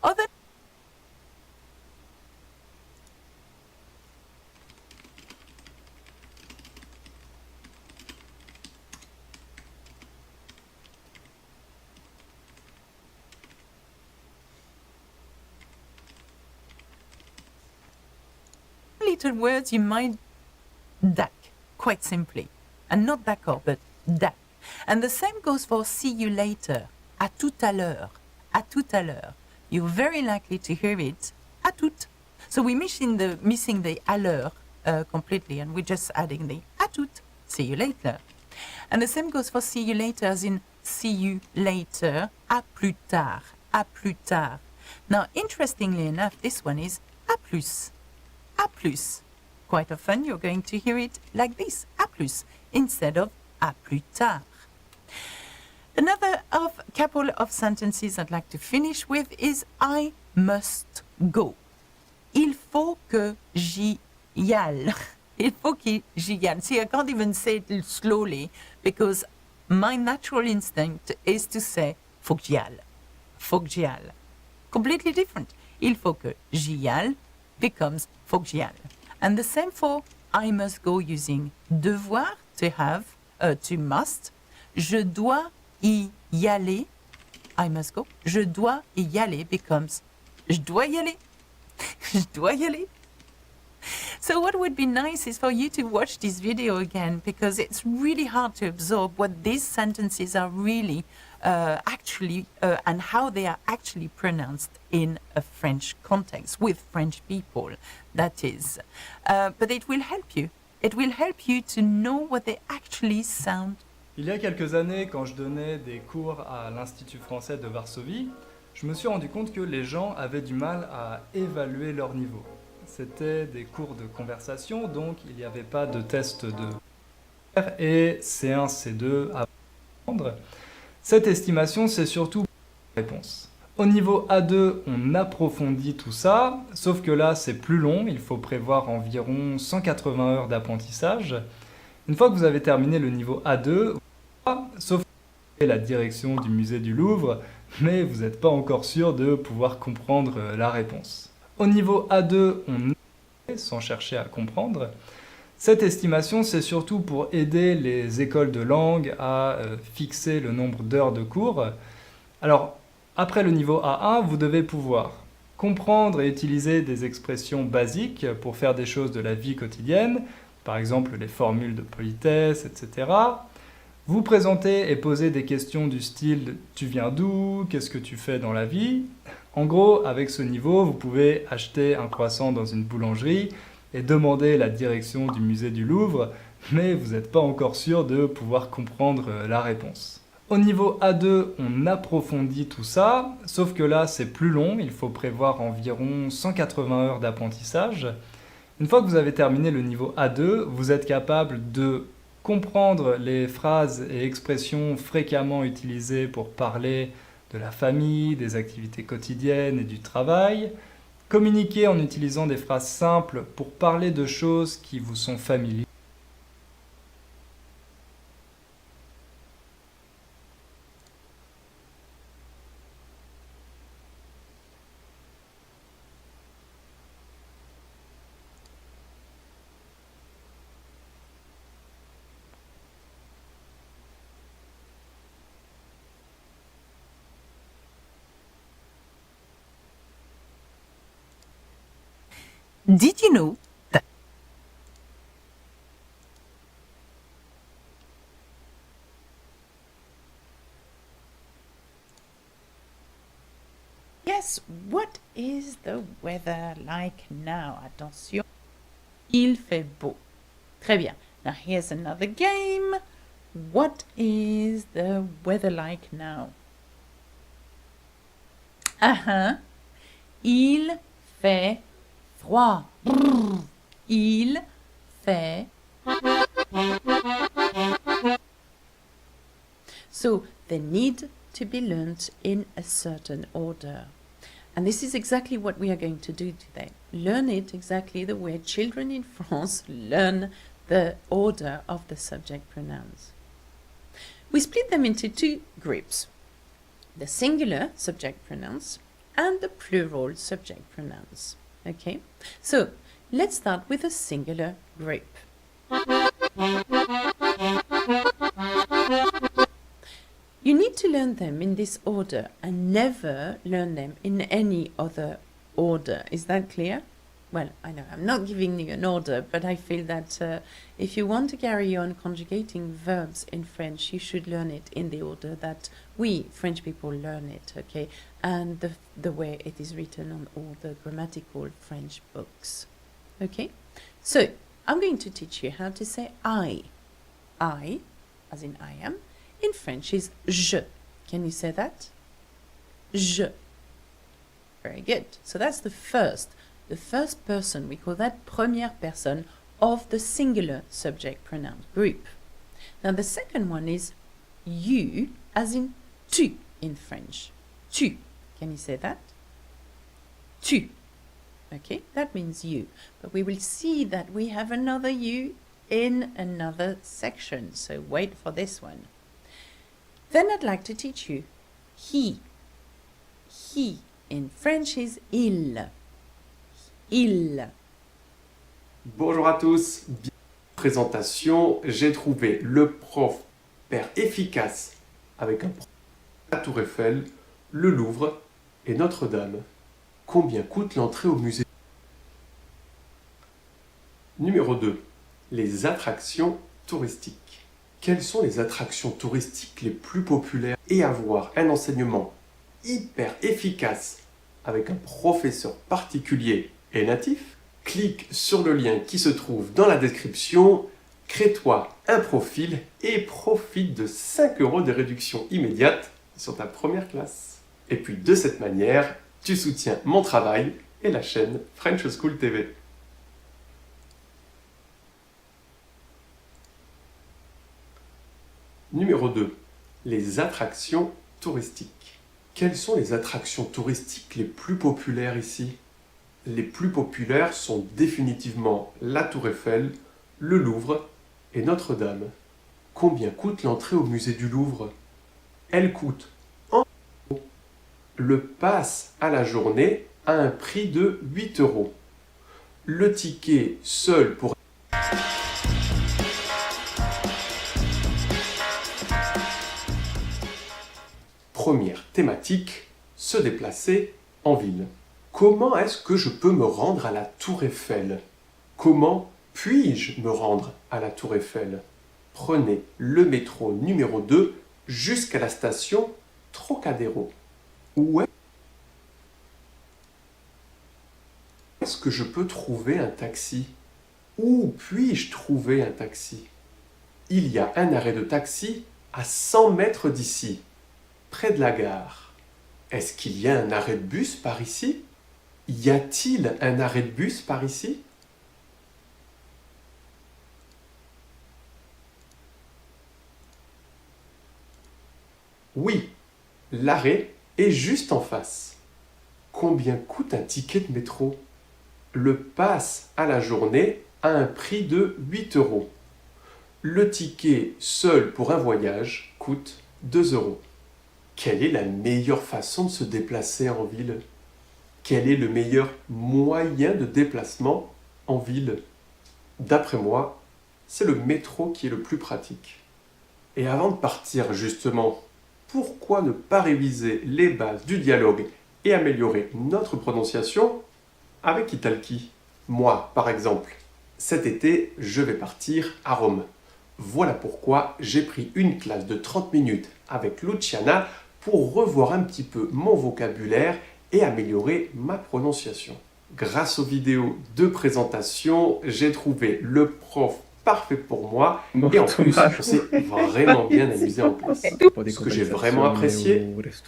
Other little words you might dac, quite simply. And not d'accord, but dac. And the same goes for see you later. À tout à l'heure. À tout à l'heure. You're very likely to hear it à tout. So we're missing the à l'heure completely, and we're just adding the à tout. See you later. And the same goes for see you later as in see you later. À plus tard. À plus tard. Now, interestingly enough, this one is à plus. À plus. Quite often you're going to hear it like this, à plus, instead of à plus tard. Another couple of sentences I'd like to finish with is I must go. Il faut que j'y aille. Il faut que j'y aille. See, I can't even say it slowly because my natural instinct is to say faut que j'y aille. Faut que j'y aille. Completely different. Il faut que j'y aille becomes faut que j'y aille. And the same for I must go using devoir, to have, to must. Je dois y aller. I must go. Je dois y aller becomes je dois y aller. Je dois y aller. So what would be nice is for you to watch this video again because it's really hard to absorb what these sentences are really actually and how they are actually pronounced in a French context with French people, that is. But it will help you. It will help you to know what they actually sound. Il y a quelques années, quand je donnais des cours à l'Institut français de Varsovie, je me suis rendu compte que les gens avaient du mal à évaluer leur niveau. C'était des cours de conversation, donc il n'y avait pas de test de et C1, C2 à prendre. Cette estimation, c'est surtout la réponse. Au niveau A2, on approfondit tout ça, sauf que là, c'est plus long, il faut prévoir environ 180 heures d'apprentissage. Une fois que vous avez terminé le niveau A2, sauf que vous avez la direction du musée du Louvre, mais vous n'êtes pas encore sûr de pouvoir comprendre la réponse. Au niveau A2, on sans chercher à comprendre. Cette estimation, c'est surtout pour aider les écoles de langue à fixer le nombre d'heures de cours. Alors, après le niveau A1, vous devez pouvoir comprendre et utiliser des expressions basiques pour faire des choses de la vie quotidienne, par exemple les formules de politesse, etc. Vous présenter et poser des questions du style « Tu viens d'où ? Qu'est-ce que tu fais dans la vie ?» En gros, avec ce niveau, vous pouvez acheter un croissant dans une boulangerie et demander la direction du musée du Louvre, mais vous n'êtes pas encore sûr de pouvoir comprendre la réponse. Au Au niveau A2, on approfondit tout ça, sauf que là, c'est plus long, il faut prévoir environ 180 heures d'apprentissage. Une fois que vous avez terminé le niveau A2, vous êtes capable de comprendre les phrases et expressions fréquemment utilisées pour parler de la famille, des activités quotidiennes et du travail, communiquer en utilisant des phrases simples pour parler de choses qui vous sont familières. Did you know that? Yes, what is the weather like now? Attention, il fait beau. Très bien. Now here's another game. What is the weather like now? Il fait froid. Brrr. Il fait. So they need to be learnt in a certain order. And this is exactly what we are going to do today. Learn it exactly the way children in France learn the order of the subject pronouns. We split them into two groups, the singular subject pronouns and the plural subject pronouns. Okay, so let's start with a singular group. You need to learn them in this order and never learn them in any other order. Is that clear? Well, I know I'm not giving you an order, but I feel that if you want to carry on conjugating verbs in French, you should learn it in the order that we French people learn it, okay? And the way it is written on all the grammatical French books, okay? So, I'm going to teach you how to say I. I, as in I am, in French is je. Can you say that? Je. Very good. So that's the first person. We call that première personne of the singular subject pronoun group. Now the second one is you, as in tu in French. Tu. Can you say that? Tu. Okay, that means you. But we will see that we have another you in another section. So wait for this one. Then I'd like to teach you he. He in French is il. Il. Bonjour à tous. Présentation, j'ai trouvé le prof père efficace avec un prof la Tour Eiffel, le Louvre et Notre-Dame. Combien coûte l'entrée au musée? Numéro 2. Les attractions touristiques. Quelles sont les attractions touristiques les plus populaires et avoir un enseignement hyper efficace avec un professeur particulier et natif? Clique sur le lien qui se trouve dans la description, crée-toi un profil et profite de 5 € de réduction immédiate sur ta première classe. Et puis de cette manière, tu soutiens mon travail et la chaîne French School TV. Numéro 2. Les attractions touristiques. Quelles sont les attractions touristiques les plus populaires ici? Les plus populaires sont définitivement la Tour Eiffel, le Louvre et Notre-Dame. Combien coûte l'entrée au musée du Louvre? Elle coûte en €. Le pass à la journée a un prix de 8 €. Le ticket seul pour première thématique, se déplacer en ville. Comment est-ce que je peux me rendre à la Tour Eiffel? Comment puis-je me rendre à la Tour Eiffel? Prenez le métro numéro 2 jusqu'à la station Trocadéro. Où est-ce que je peux trouver un taxi? Où puis-je trouver un taxi? Il y a un arrêt de taxi à 100 mètres d'ici, près de la gare. Est-ce qu'il y a un arrêt de bus par ici? Y a-t-il un arrêt de bus par ici? Oui, l'arrêt est juste en face. Combien coûte un ticket de métro? Le pass à la journée a un prix de 8 euros. Le ticket seul pour un voyage coûte 2 euros. Quelle est la meilleure façon de se déplacer en ville? Quel est le meilleur moyen de déplacement en ville? D'après moi, c'est le métro qui est le plus pratique. Et avant de partir justement, pourquoi ne pas réviser les bases du dialogue et améliorer notre prononciation avec Italki? Moi, par exemple, cet été, je vais partir à Rome. Voilà pourquoi j'ai pris une classe de 30 minutes avec Luciana pour revoir un petit peu mon vocabulaire et améliorer ma prononciation. Grâce aux vidéos de présentation, j'ai trouvé le prof parfait pour moi et en plus, on s'est vraiment bien amusé en classe. Ce que j'ai vraiment apprécié,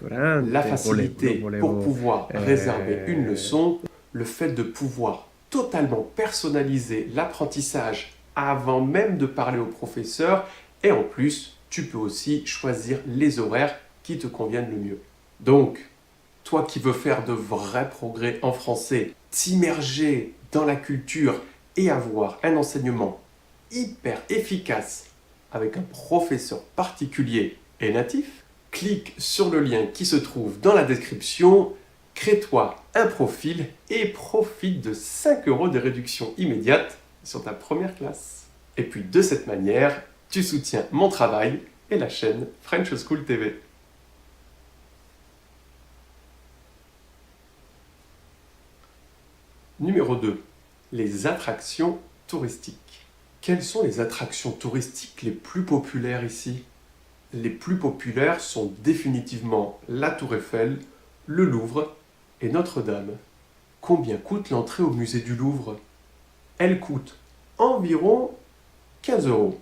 la facilité pour pouvoir réserver une leçon, le fait de pouvoir totalement personnaliser l'apprentissage avant même de parler au professeur et en plus, tu peux aussi choisir les horaires qui te conviennent le mieux. Donc, toi qui veux faire de vrais progrès en français, t'immerger dans la culture et avoir un enseignement hyper efficace avec un professeur particulier et natif, clique sur le lien qui se trouve dans la description, crée-toi un profil et profite de 5 euros de réduction immédiate sur ta première classe. Et puis de cette manière, tu soutiens mon travail et la chaîne French School TV. Numéro 2. Les attractions touristiques. Quelles sont les attractions touristiques les plus populaires ici? Les plus populaires sont définitivement la Tour Eiffel, le Louvre et Notre-Dame. Combien coûte l'entrée au musée du Louvre? Elle coûte environ 15 euros.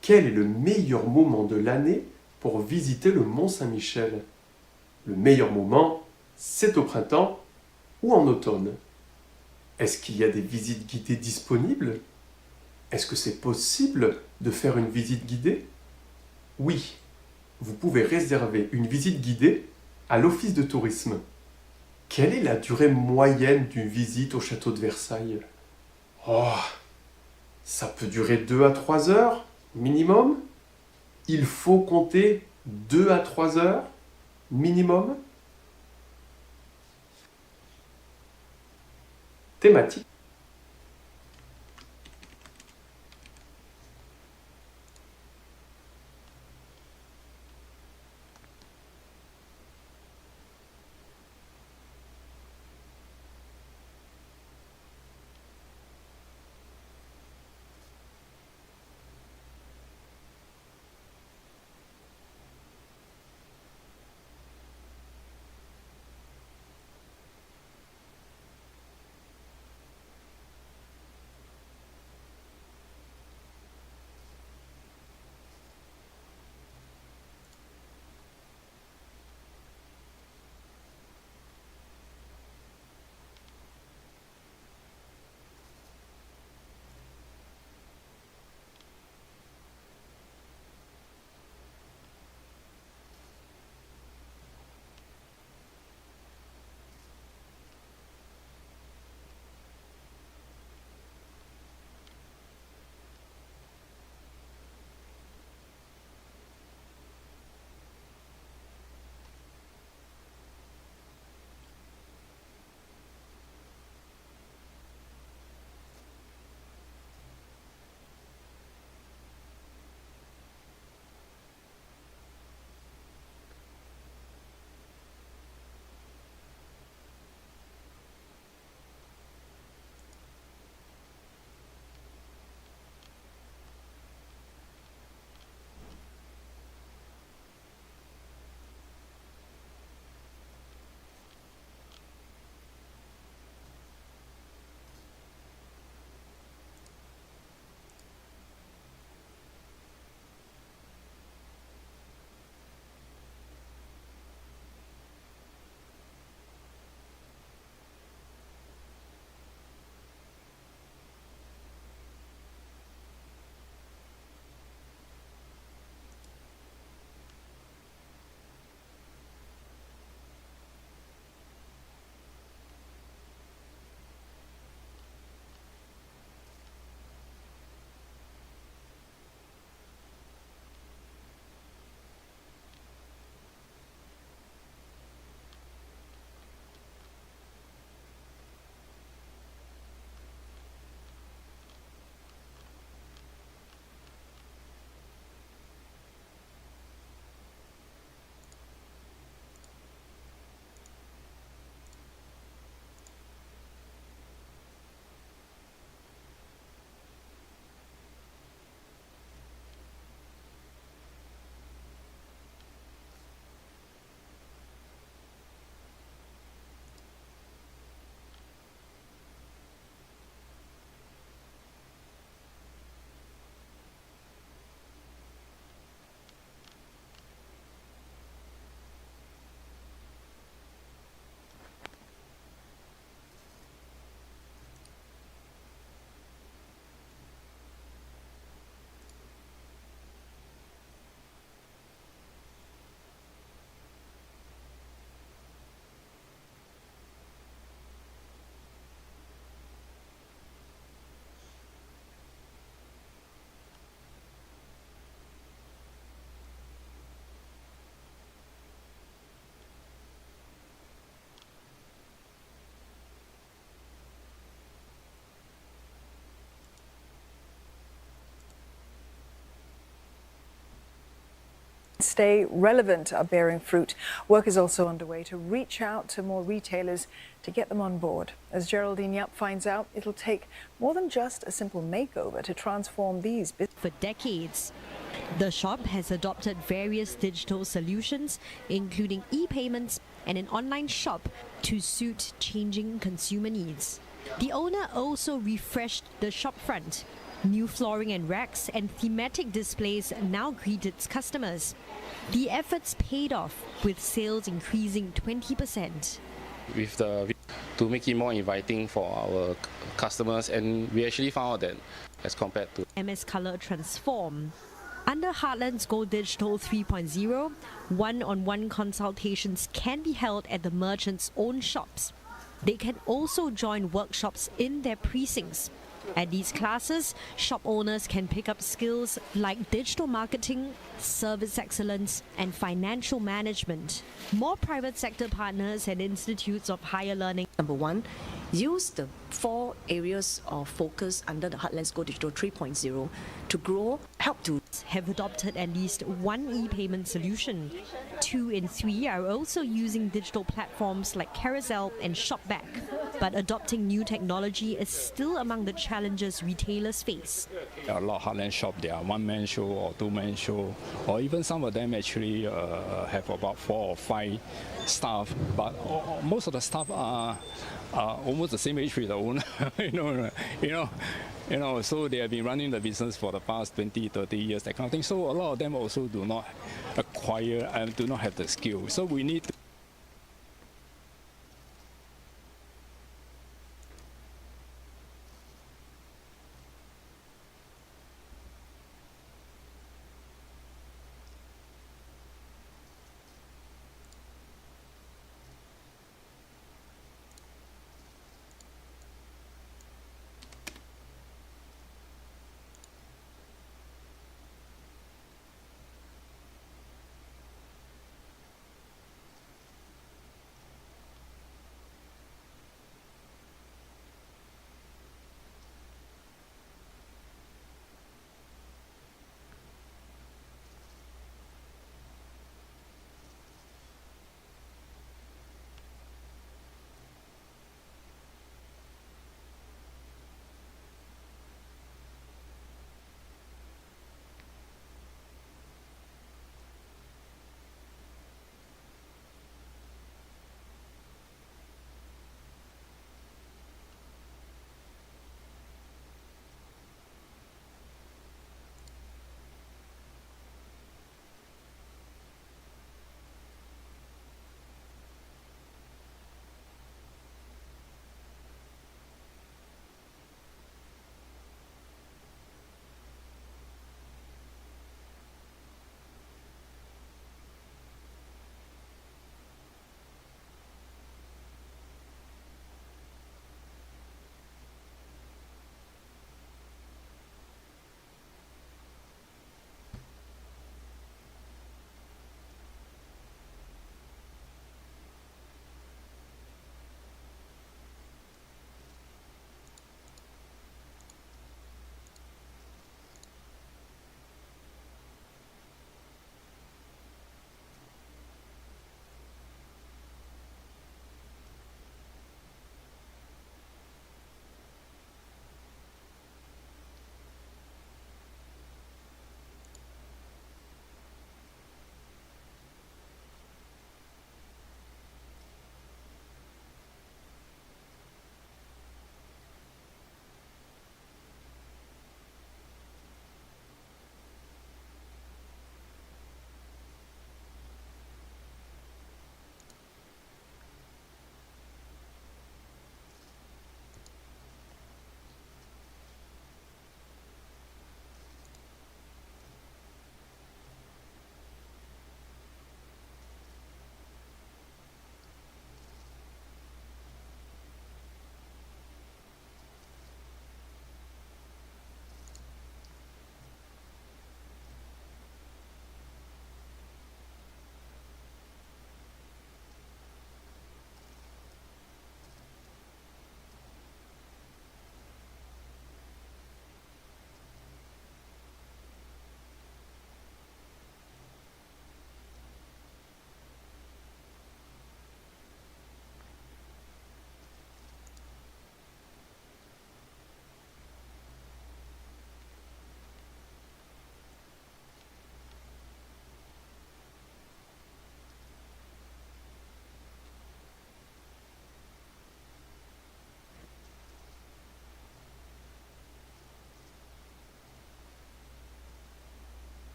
Quel est le meilleur moment de l'année pour visiter le Mont Saint-Michel? Le meilleur moment, c'est au printemps ou en automne. Est-ce qu'il y a des visites guidées disponibles? Est-ce que c'est possible de faire une visite guidée? Oui, vous pouvez réserver une visite guidée à l'office de tourisme. Quelle est la durée moyenne d'une visite au château de Versailles? Oh, ça peut durer 2 à 3 heures minimum. Il faut compter 2 à 3 heures minimum. Thématique. Stay relevant are bearing fruit. Work is also underway to reach out to more retailers to get them on board. As Geraldine Yap finds out, it'll take more than just a simple makeover to transform these businesses. For decades, the shop has adopted various digital solutions, including e-payments and an online shop to suit changing consumer needs. The owner also refreshed the shop front. New flooring and racks and thematic displays now greet its customers. The efforts paid off, with sales increasing 20%. With the to make it more inviting for our customers, and we actually found out that as compared to MS Color Transform. Under Heartlands Go Digital 3.0, one-on-one consultations can be held at the merchant's own shops. They can also join workshops in their precincts. At these classes, shop owners can pick up skills like digital marketing, service excellence, and financial management. More private sector partners and institutes of higher learning. Number one, use the 4 areas of focus under the Heartlands Go Digital 3.0 to grow, help to have adopted at least one e-payment solution. 2 in 3 are also using digital platforms like Carousel and Shopback. But adopting new technology is still among the challenges retailers face. A lot of Heartland shop, they are one-man show or two-man show, or even some of them actually have about 4 or 5 staff. But most of the staff are almost the same age with the owner. So they have been running the business for the past 20, 30 years, that kind of thing. So a lot of them also do not acquire and do not have the skill. So we need to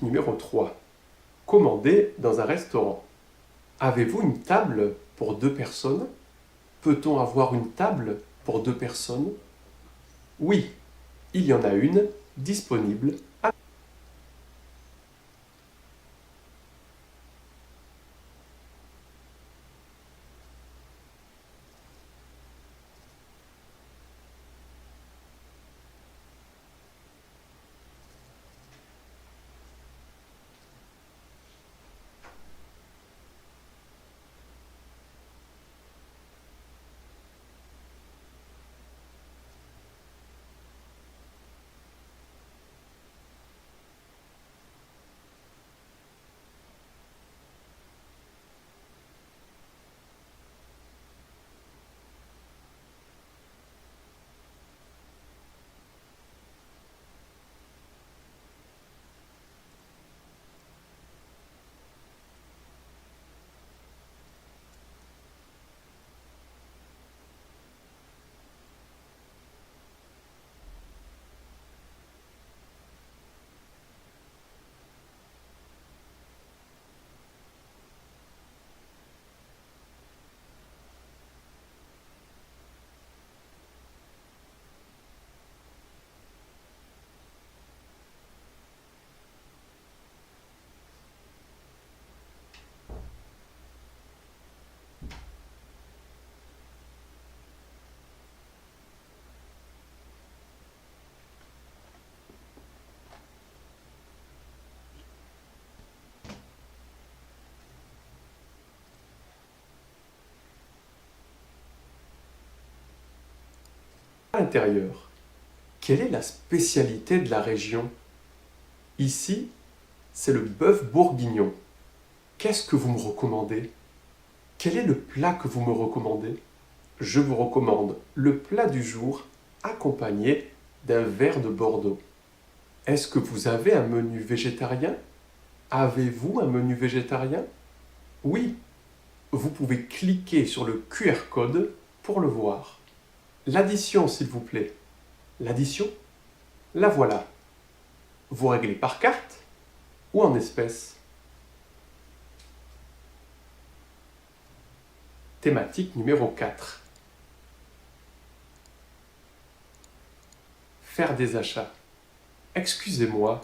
Numéro 3. Commander dans un restaurant. Avez-vous une table pour 2 personnes? Peut-on avoir une table pour 2 personnes? Oui, il y en a une disponible à... l'intérieur. Quelle est la spécialité de la région? Ici, c'est le bœuf bourguignon. Qu'est-ce que vous me recommandez? Quel est le plat que vous me recommandez? Je vous recommande le plat du jour accompagné d'un verre de Bordeaux. Est-ce que vous avez un menu végétarien? Avez-vous un menu végétarien? Oui, vous pouvez cliquer sur le QR code pour le voir. L'addition, s'il vous plaît. L'addition? La voilà. Vous réglez par carte ou en espèces? Thématique numéro 4. Faire des achats. Excusez-moi,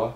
moi.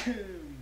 2,